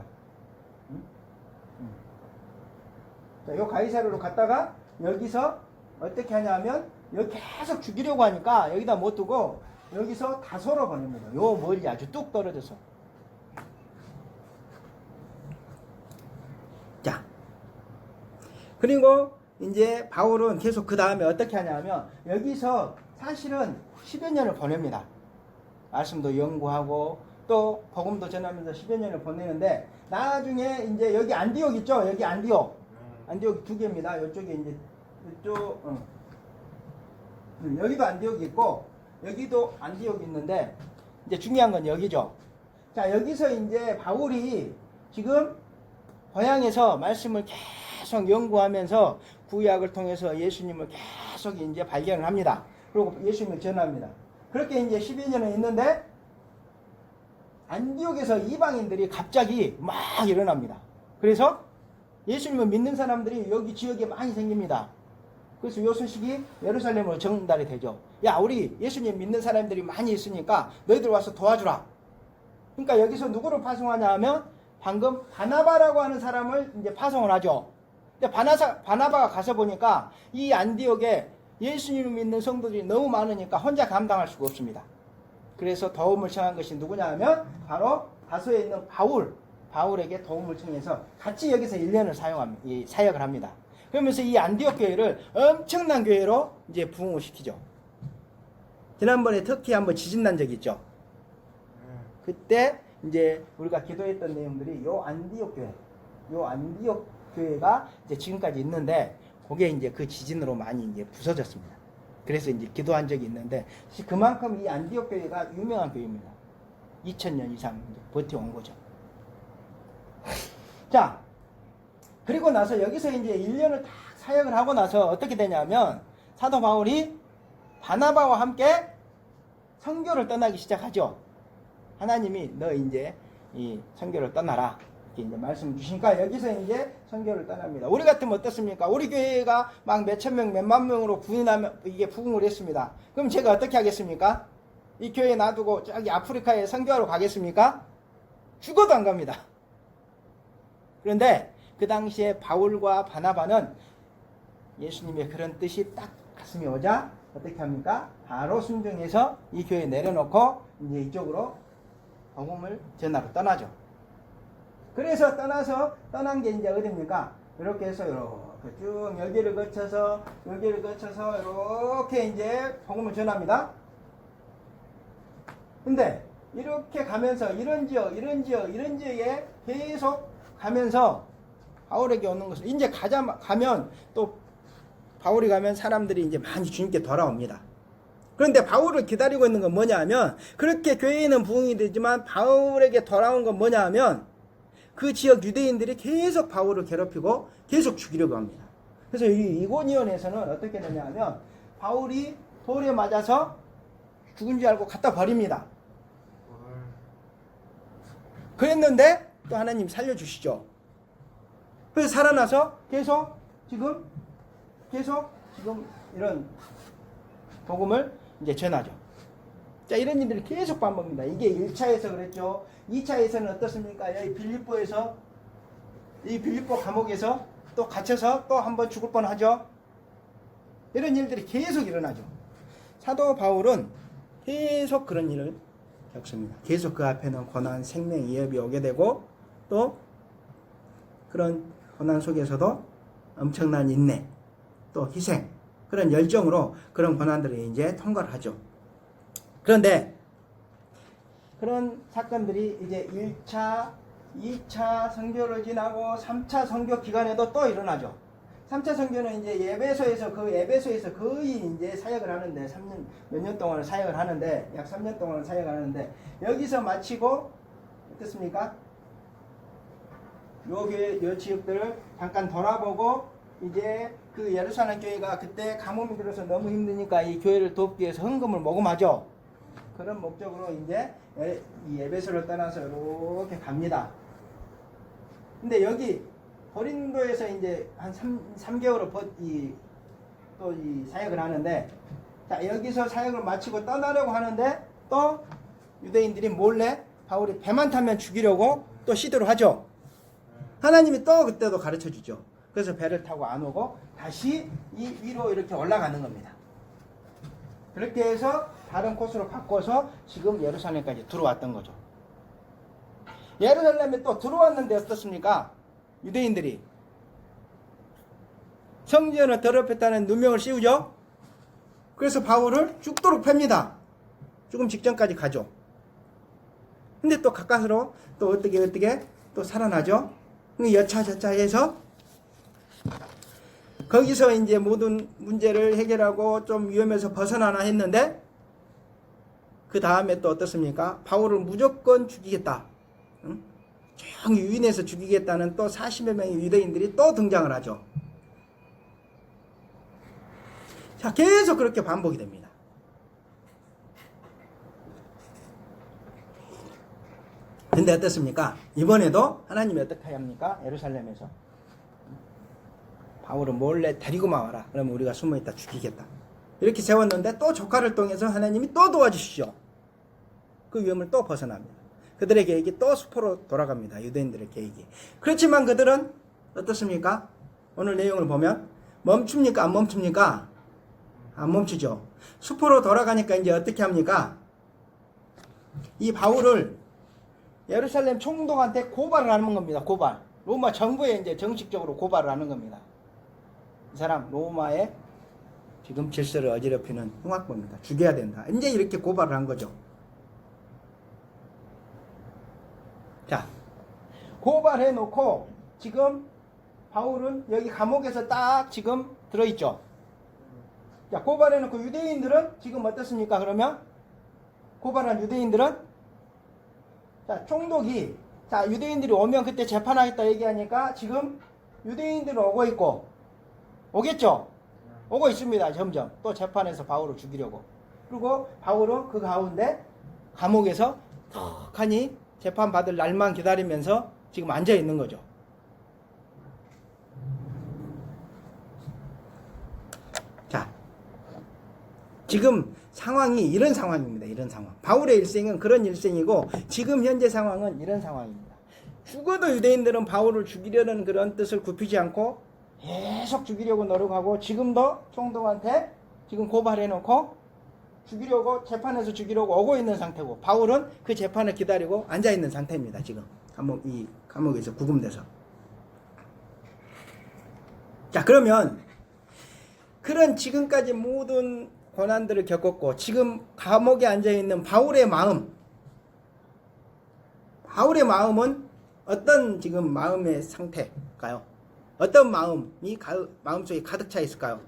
자, 요 가이사르로 갔다가 여기서 어떻게 하냐면 여기 계속 죽이려고 하니까 여기다 못 두고 여기서 다소로 보냅니다. 요 멀리 아주 뚝 떨어져서. 자, 그리고 이제 바울은 계속 그 다음에 어떻게 하냐면 여기서 사실은 10여 년을 보냅니다. 말씀도 연구하고 또 복음도 전하면서 10여 년을 보내는데 나중에 이제 여기 안디옥 있죠? 여기 안디옥. 안디옥 두 개입니다. 이쪽에 이제 이쪽 여기도 안디옥이 있고 여기도 안디옥이 있는데 이제 중요한 건 여기죠. 자, 여기서 이제 바울이 지금 고향에서 말씀을 계속 연구하면서 구약을 통해서 예수님을 계속 이제 발견을 합니다. 그리고 예수님을 전합니다. 그렇게 이제 12여 년을 있는데 안디옥에서 이방인들이 갑자기 막 일어납니다. 그래서 예수님을 믿는 사람들이 여기 지역에 많이 생깁니다. 그래서 이 소식이 예루살렘으로 전달이 되죠. 야, 우리 예수님 믿는 사람들이 많이 있으니까 너희들 와서 도와주라. 그러니까 여기서 누구를 파송하냐 하면 방금 바나바라고 하는 사람을 이제 파송을 하죠. 근데 바나바가 가서 보니까 이 안디옥에 예수님을 믿는 성도들이 너무 많으니까 혼자 감당할 수가 없습니다. 그래서 도움을 청한 것이 누구냐 하면 바로 다소에 있는 바울에게 도움을 청해서 같이 여기서 1년을 사역을 합니다. 그러면서 이 안디옥 교회를 엄청난 교회로 이제 부흥을 시키죠. 지난번에 터키 한번 지진 난 적 있죠. 그때 이제 우리가 기도했던 내용들이 요 안디옥 교회가 이제 지금까지 있는데 그게 이제 그 지진으로 많이 이제 부서졌습니다. 그래서 이제 기도한 적이 있는데 그만큼 이 안디옥 교회가 유명한 교회입니다. 2000년 이상 이제 버텨온 거죠. 자, 그리고 나서 여기서 이제 1년을 다 사역을 하고 나서 어떻게 되냐면 사도 바울이 바나바와 함께 선교를 떠나기 시작하죠. 하나님이 너 이제 이 선교를 떠나라. 이렇게 이제 말씀 주시니까 여기서 이제 선교를 떠납니다. 우리 같으면 어떻습니까? 우리 교회가 막 몇천 명, 몇만 명으로 이게 부흥을 했습니다. 그럼 제가 어떻게 하겠습니까? 이 교회 놔두고 저기 아프리카에 선교하러 가겠습니까? 죽어도 안 갑니다. 그런데 그 당시에 바울과 바나바는 예수님의 그런 뜻이 딱 가슴에 오자 어떻게 합니까? 바로 순종해서 이 교회 내려놓고 이제 이쪽으로 복음을 전하러 떠나죠. 그래서 떠난 게 이제 어디입니까? 이렇게 해서 이렇게 쭉 여기를 거쳐서 이렇게 이제 복음을 전합니다. 근데 이렇게 가면서 이런 지역에 계속 가면서 바울에게 오는 것을 이제 가면 또 바울이 가면 사람들이 이제 많이 주님께 돌아옵니다. 그런데 바울을 기다리고 있는 건 뭐냐 하면 그렇게 교회에는 부흥이 되지만 바울에게 돌아온 건 뭐냐 하면 그 지역 유대인들이 계속 바울을 괴롭히고 계속 죽이려고 합니다. 그래서 이 이고니온에서는 어떻게 되냐 하면 바울이 돌에 맞아서 죽은 줄 알고 갖다 버립니다. 그랬는데 또 하나님 살려주시죠. 그래서 살아나서 계속 지금 이런 복음을 이제 전하죠. 자, 이런 일들이 계속 반복입니다. 이게 1차에서 그랬죠. 2차에서는 어떻습니까? 여기 빌립보 감옥에서 또 갇혀서 또 한번 죽을 뻔하죠. 이런 일들이 계속 일어나죠. 사도 바울은 계속 그런 일을 겪습니다. 계속 그 앞에는 고난, 생명, 위협이 오게 되고 또 그런 고난 속에서도 엄청난 인내, 또 희생, 그런 열정으로 그런 고난들을 이제 통과를 하죠. 그런데 그런 사건들이 이제 1차, 2차 선교를 지나고 3차 선교 기간에도 또 일어나죠. 3차 선교는 이제 예배소에서 거의 이제 사역을 하는데 3년 몇 년 동안은 사역을 하는데 약 3년 동안은 사역을 하는데 여기서 마치고 어떻습니까? 요 지역들을 잠깐 돌아보고 이제 그 예루살렘 교회가 그때 가뭄이 들어서 너무 힘드니까 이 교회를 돕기 위해서 헌금을 모금하죠. 그런 목적으로 이제 이 에베소를 떠나서 이렇게 갑니다. 근데 여기 고린도에서 이제 한 3개월을 또 이 사역을 하는데, 자, 여기서 사역을 마치고 떠나려고 하는데 또 유대인들이 몰래 바울이 배만 타면 죽이려고 또 시도를 하죠. 하나님이 또 그때도 가르쳐 주죠. 그래서 배를 타고 안 오고 다시 이 위로 이렇게 올라가는 겁니다. 그렇게 해서 다른 코스로 바꿔서 지금 예루살렘까지 들어왔던 거죠. 예루살렘에 또 들어왔는데 어떻습니까? 유대인들이 성전을 더럽혔다는 누명을 씌우죠. 그래서 바울을 죽도록 팹니다. 죽음 직전까지 가죠. 근데 또 가까스로 또 어떻게 또 살아나죠. 여차저차해서 거기서 이제 모든 문제를 해결하고 좀 위험해서 벗어나나 했는데 그 다음에 또 어떻습니까? 바울을 무조건 죽이겠다. 응? 조용히 유인해서 죽이겠다는 또 40여 명의 유대인들이 또 등장을 하죠. 자, 계속 그렇게 반복이 됩니다. 근데 어떻습니까? 이번에도 하나님이 어떻게 합니까? 예루살렘에서 바울을 몰래 데리고 나와라. 그러면 우리가 숨어있다 죽이겠다. 이렇게 세웠는데 또 조카를 통해서 하나님이 또 도와주시죠. 그 위험을 또 벗어납니다. 그들의 계획이 또 수포로 돌아갑니다. 유대인들의 계획이. 그렇지만 그들은 어떻습니까? 오늘 내용을 보면 멈춥니까? 안 멈춥니까? 안 멈추죠. 수포로 돌아가니까 이제 어떻게 합니까? 이 바울을 예루살렘 총독한테 고발을 하는 겁니다. 고발. 로마 정부에 이제 정식적으로 고발을 하는 겁니다. 이 사람 로마의 지금 질서를 어지럽히는 흉악범입니다. 죽여야 된다. 이제 이렇게 고발을 한 거죠. 자, 고발해 놓고 지금 바울은 여기 감옥에서 딱 지금 들어있죠. 자, 고발해 놓고 유대인들은 지금 어떻습니까? 그러면 고발한 유대인들은 자, 총독이 자, 유대인들이 오면 그때 재판하겠다 얘기하니까 지금 유대인들은 오고 있고 오겠죠? 오고 있습니다. 점점 또 재판에서 바울을 죽이려고. 그리고 바울은 그 가운데 감옥에서 턱하니 재판받을 날만 기다리면서 지금 앉아 있는 거죠. 자, 지금 상황이 이런 상황입니다. 이런 상황. 바울의 일생은 그런 일생이고 지금 현재 상황은 이런 상황입니다. 죽어도 유대인들은 바울을 죽이려는 그런 뜻을 굽히지 않고 계속 죽이려고 노력하고 지금도 총독한테 지금 고발해놓고 죽이려고 재판에서 죽이려고 오고 있는 상태고 바울은 그 재판을 기다리고 앉아있는 상태입니다. 지금 이 감옥에서 구금돼서. 자, 그러면 그런 지금까지 모든 고난들을 겪었고 지금 감옥에 앉아있는 바울의 마음은 어떤 지금 마음의 상태일까요? 어떤 마음이 마음속에 가득 차 있을까요?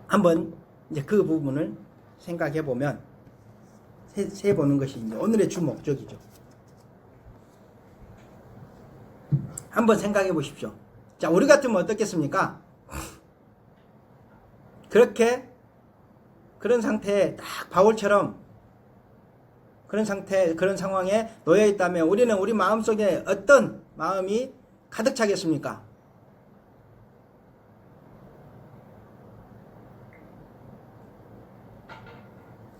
한번 이제 그 부분을 생각해 보면 세 보는 것이 이제 오늘의 주 목적이죠. 한번 생각해 보십시오. 자, 우리 같으면 어떻겠습니까? 그런 상태에 딱 바울처럼 그런 상황에 놓여 있다면 우리는 우리 마음속에 어떤 마음이 가득 차겠습니까?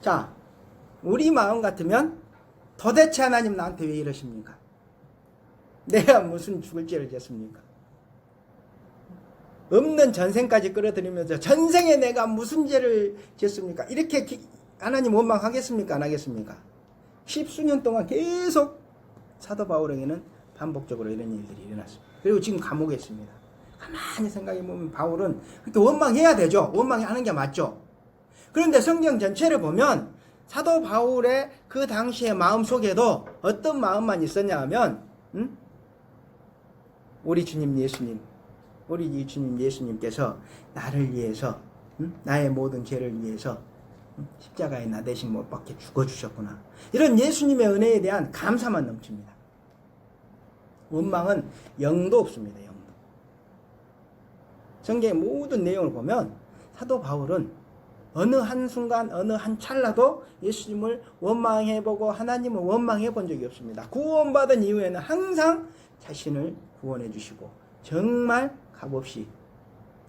자, 우리 마음 같으면 도대체 하나님 나한테 왜 이러십니까? 내가 무슨 죽을 죄를 졌습니까? 없는 전생까지 끌어들이면서 전생에 내가 무슨 죄를 졌습니까? 이렇게 하나님 원망하겠습니까? 안 하겠습니까? 십수년 동안 계속 사도 바울에게는 반복적으로 이런 일들이 일어났습니다. 그리고 지금 감옥에 있습니다. 가만히 생각해보면 바울은 그렇게 원망해야 되죠. 원망하는 게 맞죠. 그런데 성경 전체를 보면 사도 바울의 그 당시의 마음 속에도 어떤 마음만 있었냐 하면 우리 주님 예수님께서 나를 위해서, 나의 모든 죄를 위해서 십자가에 나 대신 못 박혀 죽어주셨구나. 이런 예수님의 은혜에 대한 감사만 넘칩니다. 원망은 영도 없습니다. 영도. 성경의 모든 내용을 보면 사도 바울은 어느 한순간 어느 한 찰나도 예수님을 원망해보고 하나님을 원망해본 적이 없습니다. 구원받은 이후에는 항상 자신을 구원해 주시고 정말 값없이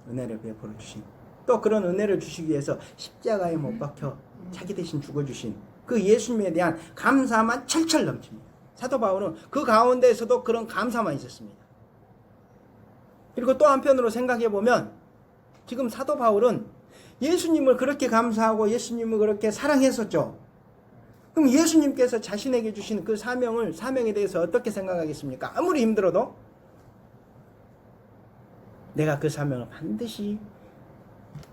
은혜를 베풀어 주신, 또 그런 은혜를 주시기 위해서 십자가에 못 박혀 자기 대신 죽어주신 그 예수님에 대한 감사만 철철 넘칩니다. 사도 바울은 그 가운데에서도 그런 감사만 있었습니다. 그리고 또 한편으로 생각해 보면 지금 사도 바울은 예수님을 그렇게 감사하고 예수님을 그렇게 사랑했었죠. 그럼 예수님께서 자신에게 주신 그 사명에 대해서 어떻게 생각하겠습니까? 아무리 힘들어도 내가 그 사명을 반드시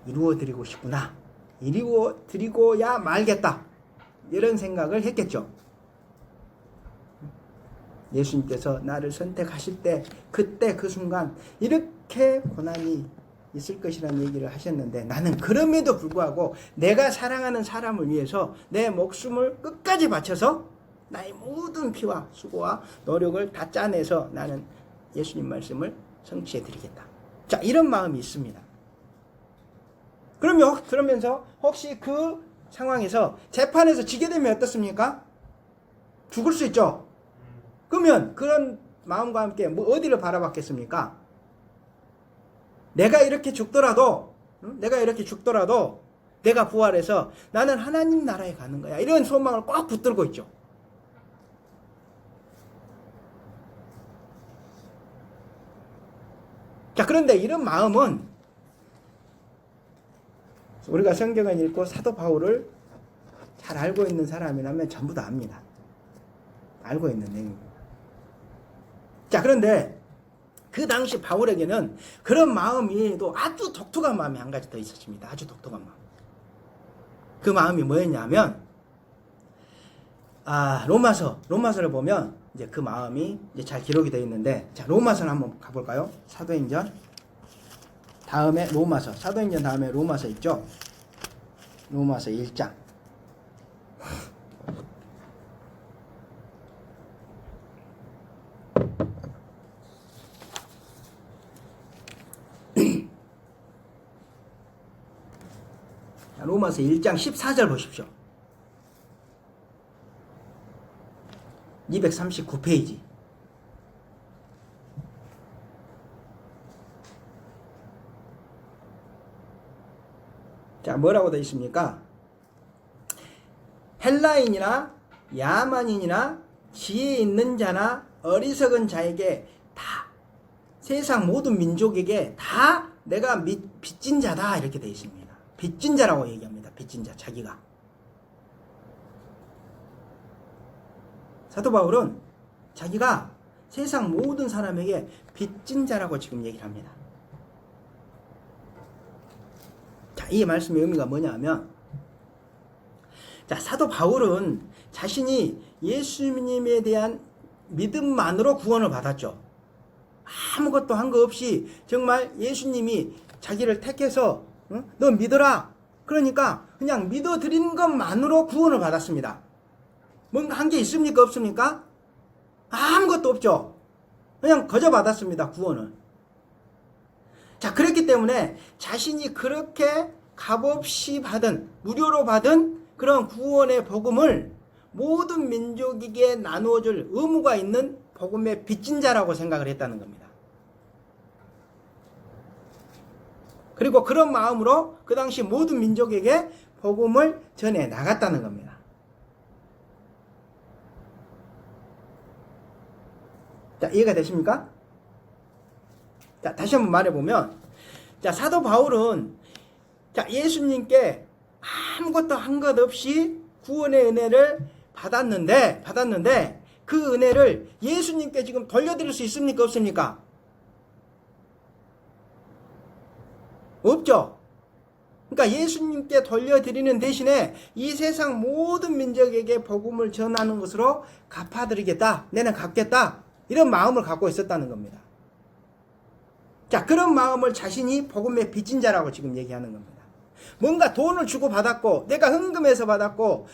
이루어드리고 싶구나. 이루어드리고야 말겠다. 이런 생각을 했겠죠. 예수님께서 나를 선택하실 때, 그때 그 순간 이렇게 고난이 있을 것이라는 얘기를 하셨는데, 나는 그럼에도 불구하고 내가 사랑하는 사람을 위해서 내 목숨을 끝까지 바쳐서 나의 모든 피와 수고와 노력을 다 짜내서 나는 예수님 말씀을 성취해 드리겠다. 자, 이런 마음이 있습니다. 그러면서 혹시 그 상황에서 재판에서 지게 되면 어떻습니까? 죽을 수 있죠. 그러면 그런 마음과 함께 어디를 바라봤겠습니까? 내가 이렇게 죽더라도 내가 부활해서 나는 하나님 나라에 가는 거야. 이런 소망을 꼭 붙들고 있죠. 자, 그런데 이런 마음은 우리가 성경을 읽고 사도 바울을 잘 알고 있는 사람이라면 전부 다 압니다. 알고 있는 내용입니다. 자, 그런데 그 당시 바울에게는 그런 마음이 또 아주 독특한 마음이 한 가지 더 있었습니다. 아주 독특한 마음. 그 마음이 뭐였냐면, 로마서를 보면 이제 그 마음이 이제 잘 기록이 되어 있는데, 자, 로마서를 한번 가볼까요? 사도행전 다음에 사도행전 다음에 로마서 있죠? 로마서 1장. 로마서 1장 14절 보십시오. 239페이지. 자, 뭐라고 되어 있습니까? 헬라인이나 야만인이나 지혜 있는 자나 어리석은 자에게 다, 세상 모든 민족에게 다 내가 빚진 자다, 이렇게 되어 있습니다. 빚진 자라고 얘기합니다. 빚진 자, 자기가. 사도 바울은 자기가 세상 모든 사람에게 빚진 자라고 지금 얘기를 합니다. 자, 이 말씀의 의미가 뭐냐 하면, 자, 사도 바울은 자신이 예수님에 대한 믿음만으로 구원을 받았죠. 아무것도 한 거 없이 정말 예수님이 자기를 택해서 너 믿어라. 그러니까 그냥 믿어드리는 것만으로 구원을 받았습니다. 뭔가 한 게 있습니까? 없습니까? 아무것도 없죠. 그냥 거저 받았습니다. 구원을. 자, 그렇기 때문에 자신이 그렇게 값없이 받은, 무료로 받은 그런 구원의 복음을 모든 민족에게 나누어줄 의무가 있는 복음의 빚진 자라고 생각을 했다는 겁니다. 그리고 그런 마음으로 그 당시 모든 민족에게 복음을 전해 나갔다는 겁니다. 자, 이해가 되십니까? 자, 다시 한번 말해보면, 자, 사도 바울은, 자, 예수님께 아무것도 한 것 없이 구원의 은혜를 받았는데, 그 은혜를 예수님께 지금 돌려드릴 수 있습니까? 없습니까? 없죠? 그러니까 예수님께 돌려드리는 대신에 이 세상 모든 민족에게 복음을 전하는 것으로 갚아드리겠다, 내는 갚겠다, 이런 마음을 갖고 있었다는 겁니다. 자, 그런 마음을 자신이 복음의 빚진 자라고 지금 얘기하는 겁니다. 뭔가 돈을 주고 받았고 내가 헌금해서 받았고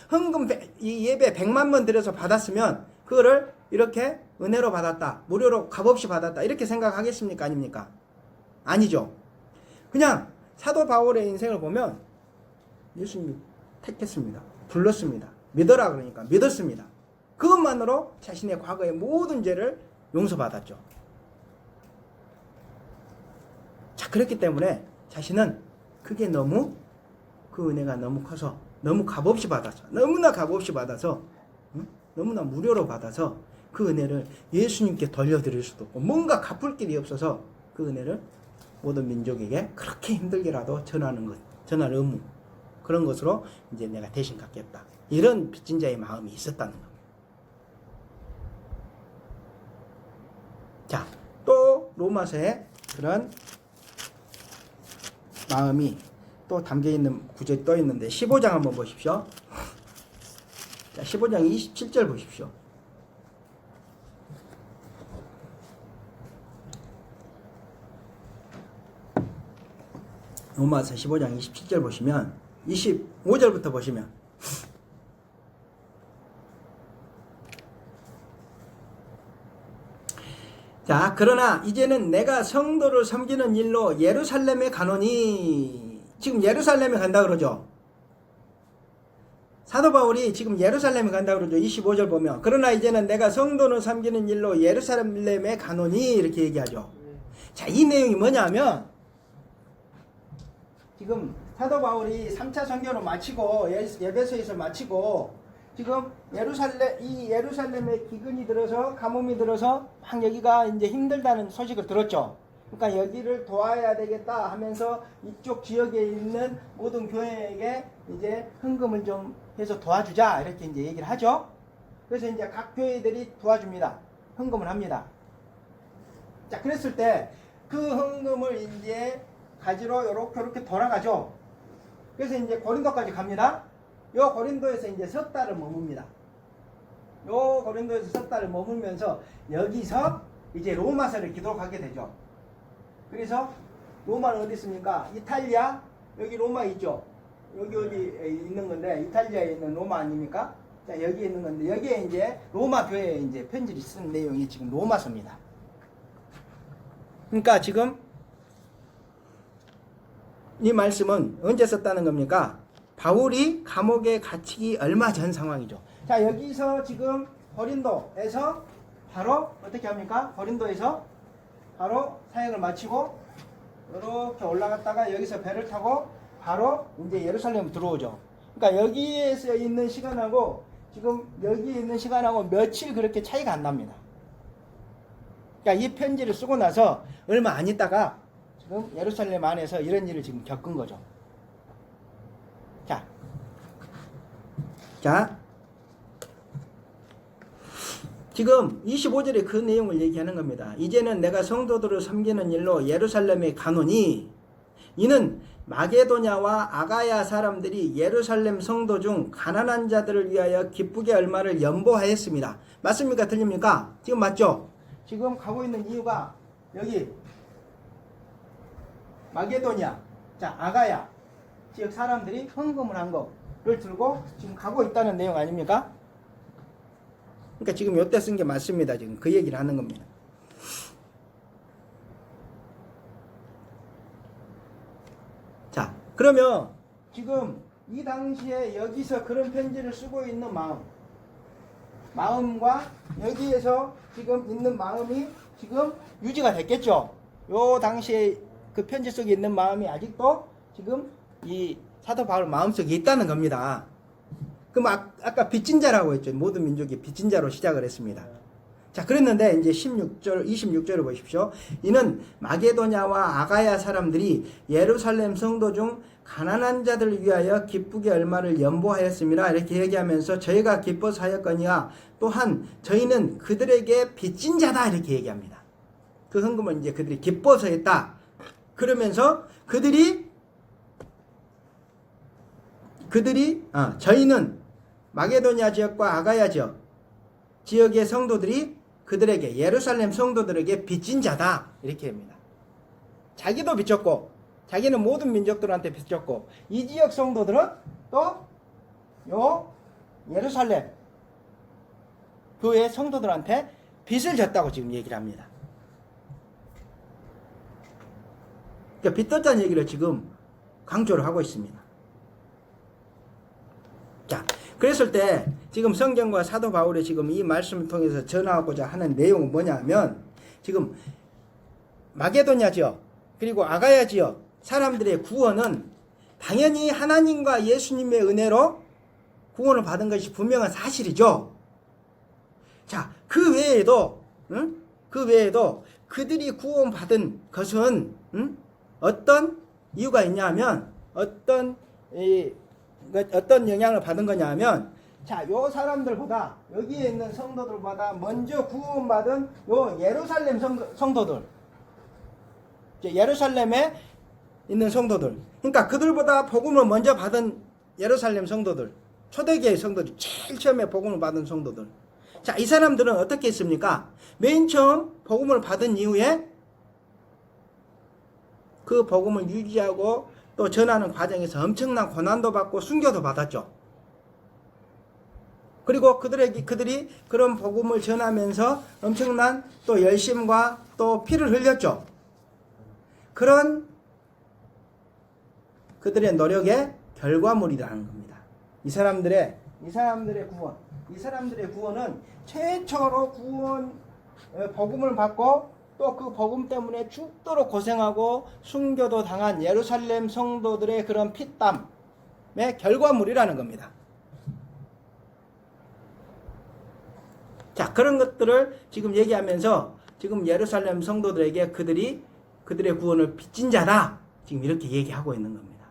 이 예배 100만 번 들여서 받았으면 그거를 이렇게 은혜로 받았다, 무료로 값없이 받았다 이렇게 생각하겠습니까? 아닙니까? 아니죠. 그냥 사도 바울의 인생을 보면 예수님이 택했습니다. 불렀습니다. 믿어라 그러니까 믿었습니다. 그것만으로 자신의 과거의 모든 죄를 용서받았죠. 자, 그렇기 때문에 자신은 그게 너무 그 은혜가 너무 커서 너무 값없이 받아서 너무나 값없이 받아서 너무나 무료로 받아서 그 은혜를 예수님께 돌려드릴 수도 없고 뭔가 갚을 길이 없어서 그 은혜를 모든 민족에게 그렇게 힘들게라도 전할 의무 그런 것으로 이제 내가 대신 갚겠다. 이런 빚진 자의 마음이 있었다는 겁니다. 자, 또 로마서에 그런 마음이 또 담겨있는 구절이 또 있는데 15장 한번 보십시오. 자, 15장 27절 보십시오. 로마서 15장 27절 보시면 25절부터 보시면 자, 그러나 이제는 내가 성도를 섬기는 일로 예루살렘에 가노니 지금 예루살렘에 간다 그러죠. 사도 바울이 지금 예루살렘에 간다 그러죠. 25절 보면 그러나 이제는 내가 성도를 섬기는 일로 예루살렘에 가노니 이렇게 얘기하죠. 자, 이 내용이 뭐냐면 지금 사도 바울이 3차 선교를 마치고 에베소에서 마치고 지금 예루살렘에 기근이 들어서 가뭄이 들어서 막 여기가 이제 힘들다는 소식을 들었죠. 그러니까 여기를 도와야 되겠다 하면서 이쪽 지역에 있는 모든 교회에게 이제 헌금을 좀 해서 도와주자 이렇게 이제 얘기를 하죠. 그래서 이제 각 교회들이 도와줍니다. 헌금을 합니다. 자, 그랬을 때 그 헌금을 이제 가지러 이렇게 돌아가죠. 그래서 이제 고린도까지 갑니다. 요 고린도에서 이제 석 달을 머뭅니다. 요 고린도에서 석 달을 머물면서 여기서 이제 로마서를 기록하게 되죠. 그래서 로마는 어디 있습니까? 이탈리아, 여기 로마 있죠. 여기 어디 있는 건데 이탈리아에 있는 로마 아닙니까? 자, 여기에 있는 건데 여기에 이제 로마 교회에 이제 편지를 쓴 내용이 지금 로마서입니다. 그러니까 지금 이 말씀은 언제 썼다는 겁니까? 바울이 감옥에 갇히기 얼마 전 상황이죠. 자, 여기서 지금 고린도에서 바로 어떻게 합니까? 고린도에서 바로 사역을 마치고 이렇게 올라갔다가 여기서 배를 타고 바로 이제 예루살렘 들어오죠. 그러니까 여기에서 있는 시간하고 지금 여기에 있는 시간하고 며칠 그렇게 차이가 안 납니다. 그러니까 이 편지를 쓰고 나서 얼마 안 있다가 지금 예루살렘 안에서 이런 일을 지금 겪은 거죠. 자, 지금 25절에 그 내용을 얘기하는 겁니다. 이제는 내가 성도들을 섬기는 일로 예루살렘에 가노니 이는 마게도냐와 아가야 사람들이 예루살렘 성도 중 가난한 자들을 위하여 기쁘게 얼마를 연보하였습니다. 맞습니까? 틀립니까? 지금 맞죠? 지금 가고 있는 이유가 여기 마게도냐, 자, 아가야 지역 사람들이 헌금을 한 거를 들고 지금 가고 있다는 내용 아닙니까? 그러니까 지금 요때 쓴 게 맞습니다. 지금 그 얘기를 하는 겁니다. 자, 그러면 지금 이 당시에 여기서 그런 편지를 쓰고 있는 마음과 여기에서 지금 있는 마음이 지금 유지가 됐겠죠. 요 당시에 그 편지 속에 있는 마음이 아직도 지금 이 사도 바울 마음속에 있다는 겁니다. 그럼 아까 빚진 자라고 했죠. 모든 민족이 빚진 자로 시작을 했습니다. 자, 그랬는데 이제 26절을 보십시오. 이는 마게도냐와 아가야 사람들이 예루살렘 성도 중 가난한 자들을 위하여 기쁘게 얼마를 연보하였습니다. 이렇게 얘기하면서 저희가 기뻐서 하였거니와 또한 저희는 그들에게 빚진 자다 이렇게 얘기합니다. 그 헌금을 이제 그들이 기뻐서 했다. 그러면서 저희는 마게도냐 지역과 아가야 지역의 성도들이 그들에게 예루살렘 성도들에게 빚진 자다 이렇게 합니다. 자기도 비췄고 자기는 모든 민족들한테 비췄고 이 지역 성도들은 또 요 예루살렘 교회 성도들한테 빚을 졌다고 지금 얘기를 합니다. 그러니까 빚 졌다는 얘기를 지금 강조를 하고 있습니다. 자, 그랬을 때 지금 성경과 사도 바울이 지금 이 말씀을 통해서 전하고자 하는 내용은 뭐냐면 지금 마게도냐 지역 그리고 아가야 지역 사람들의 구원은 당연히 하나님과 예수님의 은혜로 구원을 받은 것이 분명한 사실이죠. 자, 그 외에도 그들이 구원받은 것은 어떤 이유가 있냐면 어떤 영향을 받은 거냐면 자, 요 사람들보다 여기에 있는 성도들보다 먼저 구원받은 요 예루살렘 성도들 예루살렘에 있는 성도들 그러니까 그들보다 복음을 먼저 받은 예루살렘 성도들 초대교회 성도들 제일 처음에 복음을 받은 성도들 자, 이 사람들은 어떻게 했습니까? 맨 처음 복음을 받은 이후에 그 복음을 유지하고 또 전하는 과정에서 엄청난 고난도 받고 순교도 받았죠. 그리고 그들이 그런 복음을 전하면서 엄청난 또 열심과 또 피를 흘렸죠. 그런 그들의 노력의 결과물이라는 겁니다. 이 사람들의 구원은 최초로 복음을 받고 또 그 복음 때문에 죽도록 고생하고 순교도 당한 예루살렘 성도들의 그런 피땀의 결과물이라는 겁니다. 자, 그런 것들을 지금 얘기하면서 지금 예루살렘 성도들에게 그들의 구원을 빚진 자다. 지금 이렇게 얘기하고 있는 겁니다.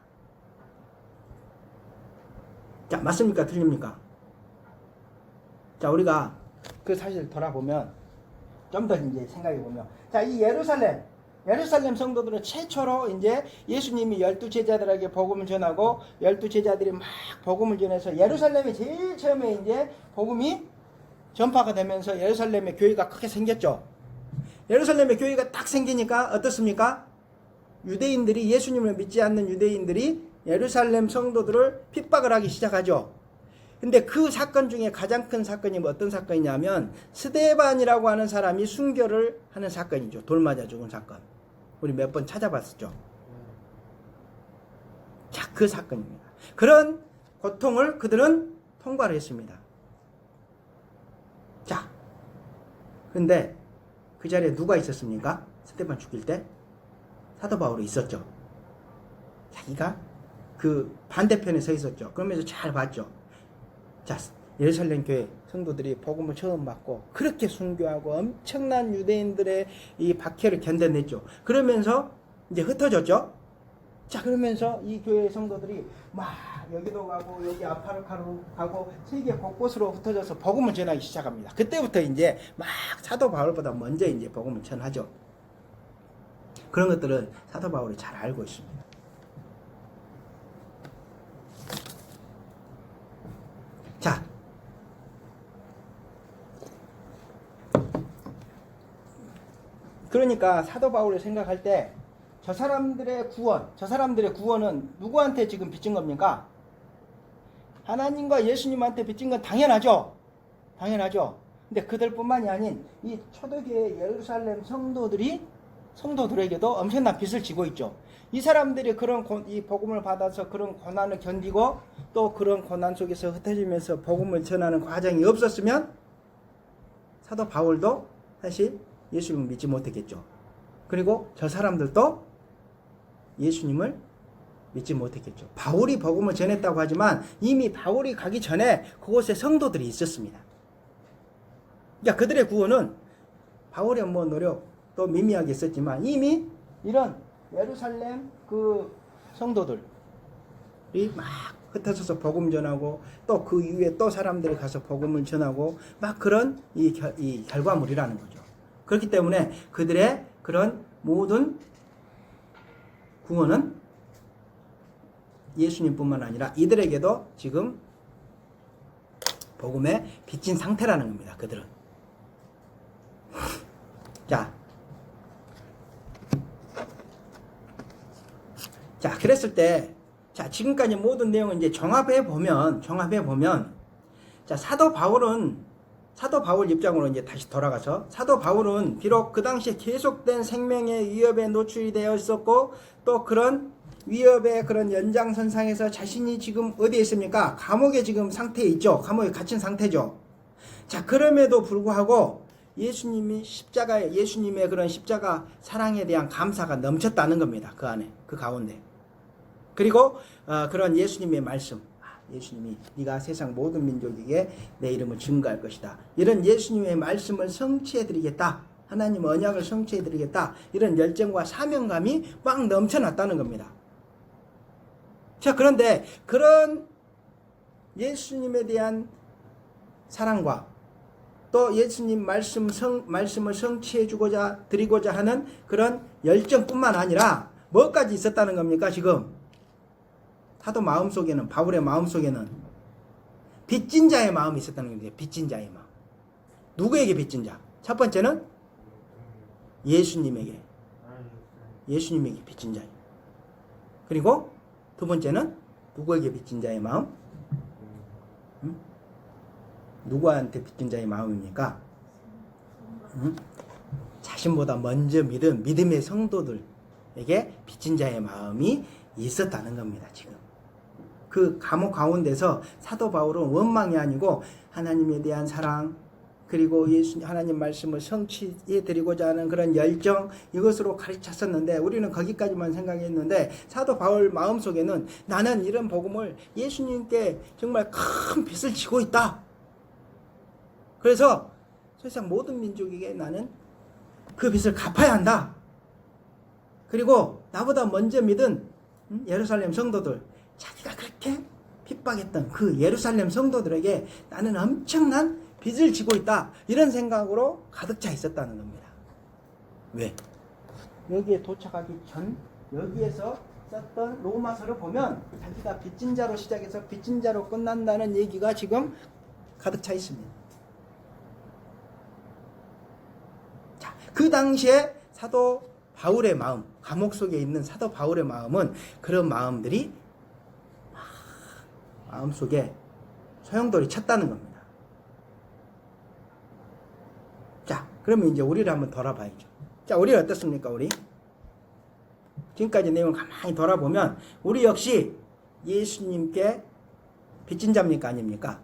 자, 맞습니까? 틀립니까? 자, 우리가 그 사실을 돌아보면 좀 더 이제 생각해 보면 자, 이 예루살렘 성도들은 최초로 이제 예수님이 12제자들에게 복음을 전하고 12제자들이 막 복음을 전해서 예루살렘이 제일 처음에 이제 복음이 전파가 되면서 예루살렘의 교회가 크게 생겼죠. 예루살렘의 교회가 딱 생기니까 어떻습니까? 유대인들이 예수님을 믿지 않는 유대인들이 예루살렘 성도들을 핍박을 하기 시작하죠. 근데 그 사건 중에 가장 큰 사건이 어떤 사건이냐면 스데반이라고 하는 사람이 순교를 하는 사건이죠. 돌 맞아 죽은 사건. 우리 몇 번 찾아봤었죠. 자, 그 사건입니다. 그런 고통을 그들은 통과를 했습니다. 자, 근데 그 자리에 누가 있었습니까? 스데반 죽일 때 사도 바울이 있었죠. 자기가 그 반대편에 서 있었죠. 그러면서 잘 봤죠. 자, 예루살렘 교회 성도들이 복음을 처음 받고 그렇게 순교하고 엄청난 유대인들의 이 박해를 견뎌냈죠. 그러면서 이제 흩어졌죠. 자, 그러면서 이 교회 성도들이 막 여기도 가고 여기 아파르카로 가고 세계 곳곳으로 흩어져서 복음을 전하기 시작합니다. 그때부터 이제 막 사도 바울보다 먼저 이제 복음을 전하죠. 그런 것들을 사도 바울이 잘 알고 있습니다. 자, 그러니까 사도 바울을 생각할 때 저 사람들의 구원은 누구한테 지금 빚진 겁니까? 하나님과 예수님한테 빚진 건 당연하죠. 근데 그들뿐만이 아닌 이 초대교회 예루살렘 성도들에게도 엄청난 빚을 지고 있죠. 이 사람들이 이 복음을 받아서 그런 고난을 견디고 또 그런 고난 속에서 흩어지면서 복음을 전하는 과정이 없었으면 사도 바울도 사실 예수님을 믿지 못했겠죠. 그리고 저 사람들도 예수님을 믿지 못했겠죠. 바울이 복음을 전했다고 하지만 이미 바울이 가기 전에 그곳에 성도들이 있었습니다. 그러니까 그들의 구원은 바울의 노력도 미미하게 있었지만 이미 이런 예루살렘 그 성도들이 막 흩어져서 복음 전하고 또 그 이후에 또 사람들이 가서 복음을 전하고 막 그런 이 결과물이라는 거죠. 그렇기 때문에 그들의 그런 모든 구원은 예수님뿐만 아니라 이들에게도 지금 복음에 빚진 상태라는 겁니다. 그들은. 자, 자, 그랬을 때, 자, 지금까지 모든 내용을 이제 종합해 보면, 자, 사도 바울 입장으로 이제 다시 돌아가서, 사도 바울은 비록 그 당시에 계속된 생명의 위협에 노출이 되어 있었고, 또 그런 위협의 그런 연장선상에서 자신이 지금 어디에 있습니까? 감옥에 지금 상태에 있죠. 감옥에 갇힌 상태죠. 자, 그럼에도 불구하고 예수님의 그런 십자가 사랑에 대한 감사가 넘쳤다는 겁니다. 그 안에, 그 가운데. 그리고 그런 예수님의 말씀, 예수님이 네가 세상 모든 민족에게 내 이름을 증거할 것이다. 이런 예수님의 말씀을 성취해드리겠다. 하나님 언약을 성취해드리겠다. 이런 열정과 사명감이 막 넘쳐났다는 겁니다. 자, 그런데 그런 예수님에 대한 사랑과 또 예수님 말씀을 성취해주고자 드리고자 하는 그런 열정뿐만 아니라 뭐까지 있었다는 겁니까? 지금 사도 마음속에는, 바울의 마음속에는 빚진 자의 마음이 있었다는 겁니다. 빚진 자의 마음. 누구에게 빚진 자? 첫 번째는 예수님에게 빚진 자. 그리고 두 번째는 누구에게 빚진 자의 마음? 누구한테 빚진 자의 마음입니까? 자신보다 먼저 믿음의 성도들에게 빚진 자의 마음이 있었다는 겁니다. 지금 그 감옥 가운데서 사도 바울은 원망이 아니고 하나님에 대한 사랑, 그리고 하나님 말씀을 성취해 드리고자 하는 그런 열정, 이것으로 가르쳤었는데 우리는 거기까지만 생각했는데 사도 바울 마음속에는 나는 이런 복음을 예수님께 정말 큰 빚을 지고 있다. 그래서 세상 모든 민족에게 나는 그 빚을 갚아야 한다. 그리고 나보다 먼저 믿은 예루살렘 성도들, 자기가 그렇게 핍박했던 그 예루살렘 성도들에게 나는 엄청난 빚을 지고 있다. 이런 생각으로 가득 차 있었다는 겁니다. 왜? 여기에 도착하기 전 여기에서 썼던 로마서를 보면 자기가 빚진 자로 시작해서 빚진 자로 끝난다는 얘기가 지금 가득 차 있습니다. 자, 그 당시에 사도 바울의 마음, 감옥 속에 있는 사도 바울의 마음은 그런 마음들이 마음속에 소용돌이 쳤다는 겁니다. 자, 그러면 이제 우리를 한번 돌아봐야죠. 자, 우리 어떻습니까? 우리 지금까지 내용을 가만히 돌아보면 우리 역시 예수님께 빚진 자입니까? 아닙니까?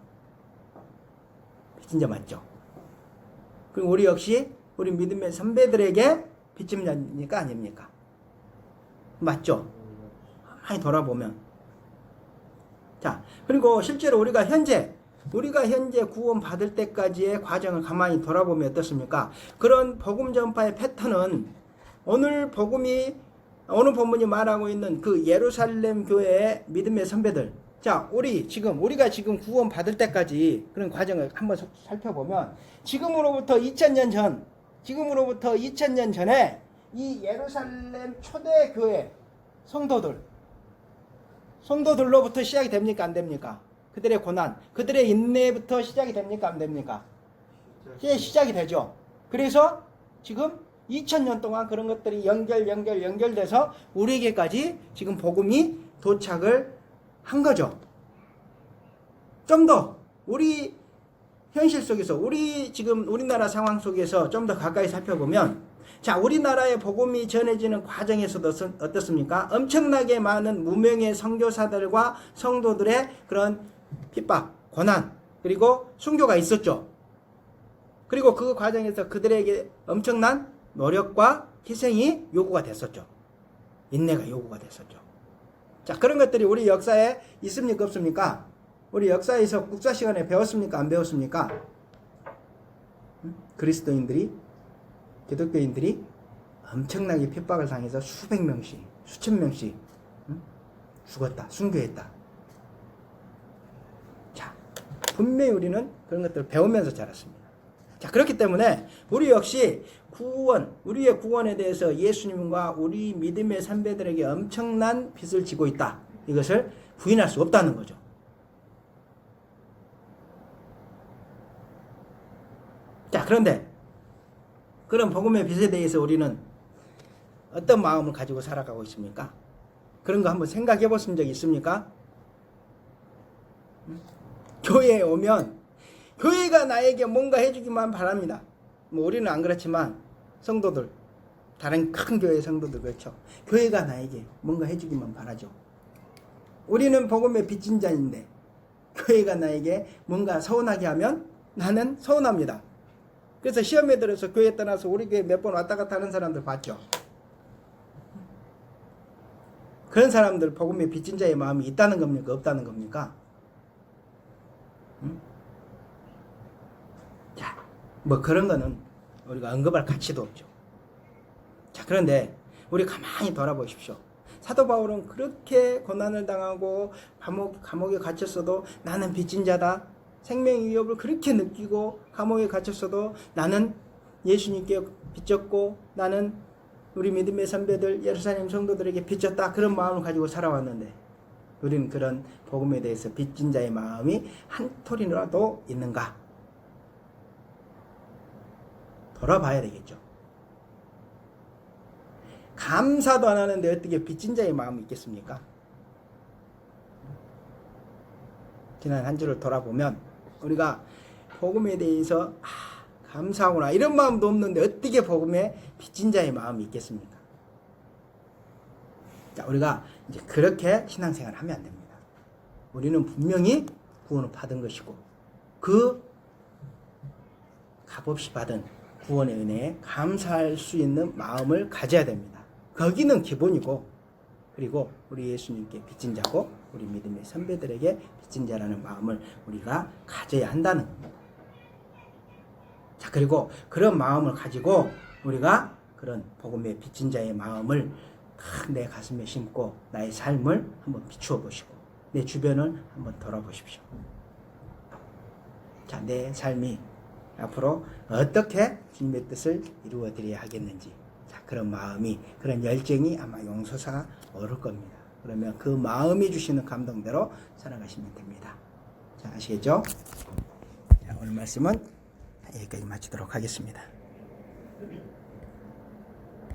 빚진 자 맞죠? 그리고 우리 역시 우리 믿음의 선배들에게 빚진 자입니까? 아닙니까? 맞죠? 가만히 돌아보면. 자, 그리고 실제로 우리가 현재 구원 받을 때까지의 과정을 가만히 돌아보면 어떻습니까? 그런 복음 전파의 패턴은 오늘 본문이 말하고 있는 그 예루살렘 교회의 믿음의 선배들. 자, 우리가 지금 구원 받을 때까지 그런 과정을 한번 살펴보면 지금으로부터 2000년 전에 이 예루살렘 초대 교회 성도들로부터 시작이 됩니까? 안 됩니까? 그들의 고난, 그들의 인내부터 시작이 됩니까? 안 됩니까? 시작이 되죠. 그래서 지금 2000년 동안 그런 것들이 연결돼서 우리에게까지 지금 복음이 도착을 한 거죠. 좀 더 우리 현실 속에서 우리나라 상황 속에서 좀 더 가까이 살펴보면, 자, 우리나라의 복음이 전해지는 과정에서도 어떻습니까? 엄청나게 많은 무명의 선교사들과 성도들의 그런 핍박, 고난, 그리고 순교가 있었죠. 그리고 그 과정에서 그들에게 엄청난 노력과 희생이 요구가 됐었죠. 인내가 요구가 됐었죠. 자, 그런 것들이 우리 역사에 있습니까? 없습니까? 우리 역사에서 국사 시간에 배웠습니까? 안 배웠습니까? 기독교인들이 엄청나게 핍박을 당해서 수백 명씩, 수천 명씩 죽었다, 순교했다. 자, 분명히 우리는 그런 것들을 배우면서 자랐습니다. 자, 그렇기 때문에 우리 역시 우리의 구원에 대해서 예수님과 우리 믿음의 선배들에게 엄청난 빚을 지고 있다. 이것을 부인할 수 없다는 거죠. 자, 그런데 그런 복음의 빚에 대해서 우리는 어떤 마음을 가지고 살아가고 있습니까? 그런 거 한번 생각해 보신 적 있습니까? 교회에 오면 교회가 나에게 뭔가 해주기만 바랍니다. 뭐 우리는 안 그렇지만 성도들, 다른 큰 교회 성도들 그렇죠. 교회가 나에게 뭔가 해주기만 바라죠. 우리는 복음의 빚진 자인데 교회가 나에게 뭔가 서운하게 하면 나는 서운합니다. 그래서 시험에 들어서 교회 떠나서 우리 교회 몇 번 왔다 갔다 하는 사람들 봤죠. 그런 사람들 복음의 빚진 자의 마음이 있다는 겁니까? 없다는 겁니까? 자, 뭐 그런 거는 우리가 언급할 가치도 없죠. 자, 그런데 우리 가만히 돌아보십시오. 사도 바울은 그렇게 고난을 당하고 감옥에 갇혔어도 나는 빚진 자다. 생명의 위협을 그렇게 느끼고 감옥에 갇혔어도 나는 예수님께 빚졌고 나는 우리 믿음의 선배들 예루살렘 성도들에게 빚졌다. 그런 마음을 가지고 살아왔는데 우리는 그런 복음에 대해서 빚진 자의 마음이 한 톨이라도 있는가? 돌아봐야 되겠죠. 감사도 안 하는데 어떻게 빚진 자의 마음이 있겠습니까? 지난 한 주를 돌아보면 우리가 복음에 대해서 감사하구나 이런 마음도 없는데 어떻게 복음에 빚진 자의 마음이 있겠습니까? 자, 우리가 이제 그렇게 신앙생활을 하면 안 됩니다. 우리는 분명히 구원을 받은 것이고 그 값없이 받은 구원의 은혜에 감사할 수 있는 마음을 가져야 됩니다. 거기는 기본이고 그리고 우리 예수님께 빚진 자고 우리 믿음의 선배들에게 빚진 자라는 마음을 우리가 가져야 한다는 겁니다. 자, 그리고 그런 마음을 가지고 우리가 그런 복음의 빚진 자의 마음을 내 가슴에 심고 나의 삶을 한번 비추어 보시고 내 주변을 한번 돌아보십시오. 자, 내 삶이 앞으로 어떻게 주님의 뜻을 이루어 드려야 하겠는지, 자, 그런 마음이, 그런 열정이 아마 용서사가 오를 겁니다. 그러면 그 마음이 주시는 감동대로 살아가시면 됩니다. 자, 아시겠죠? 자, 오늘 말씀은 여기까지 마치도록 하겠습니다.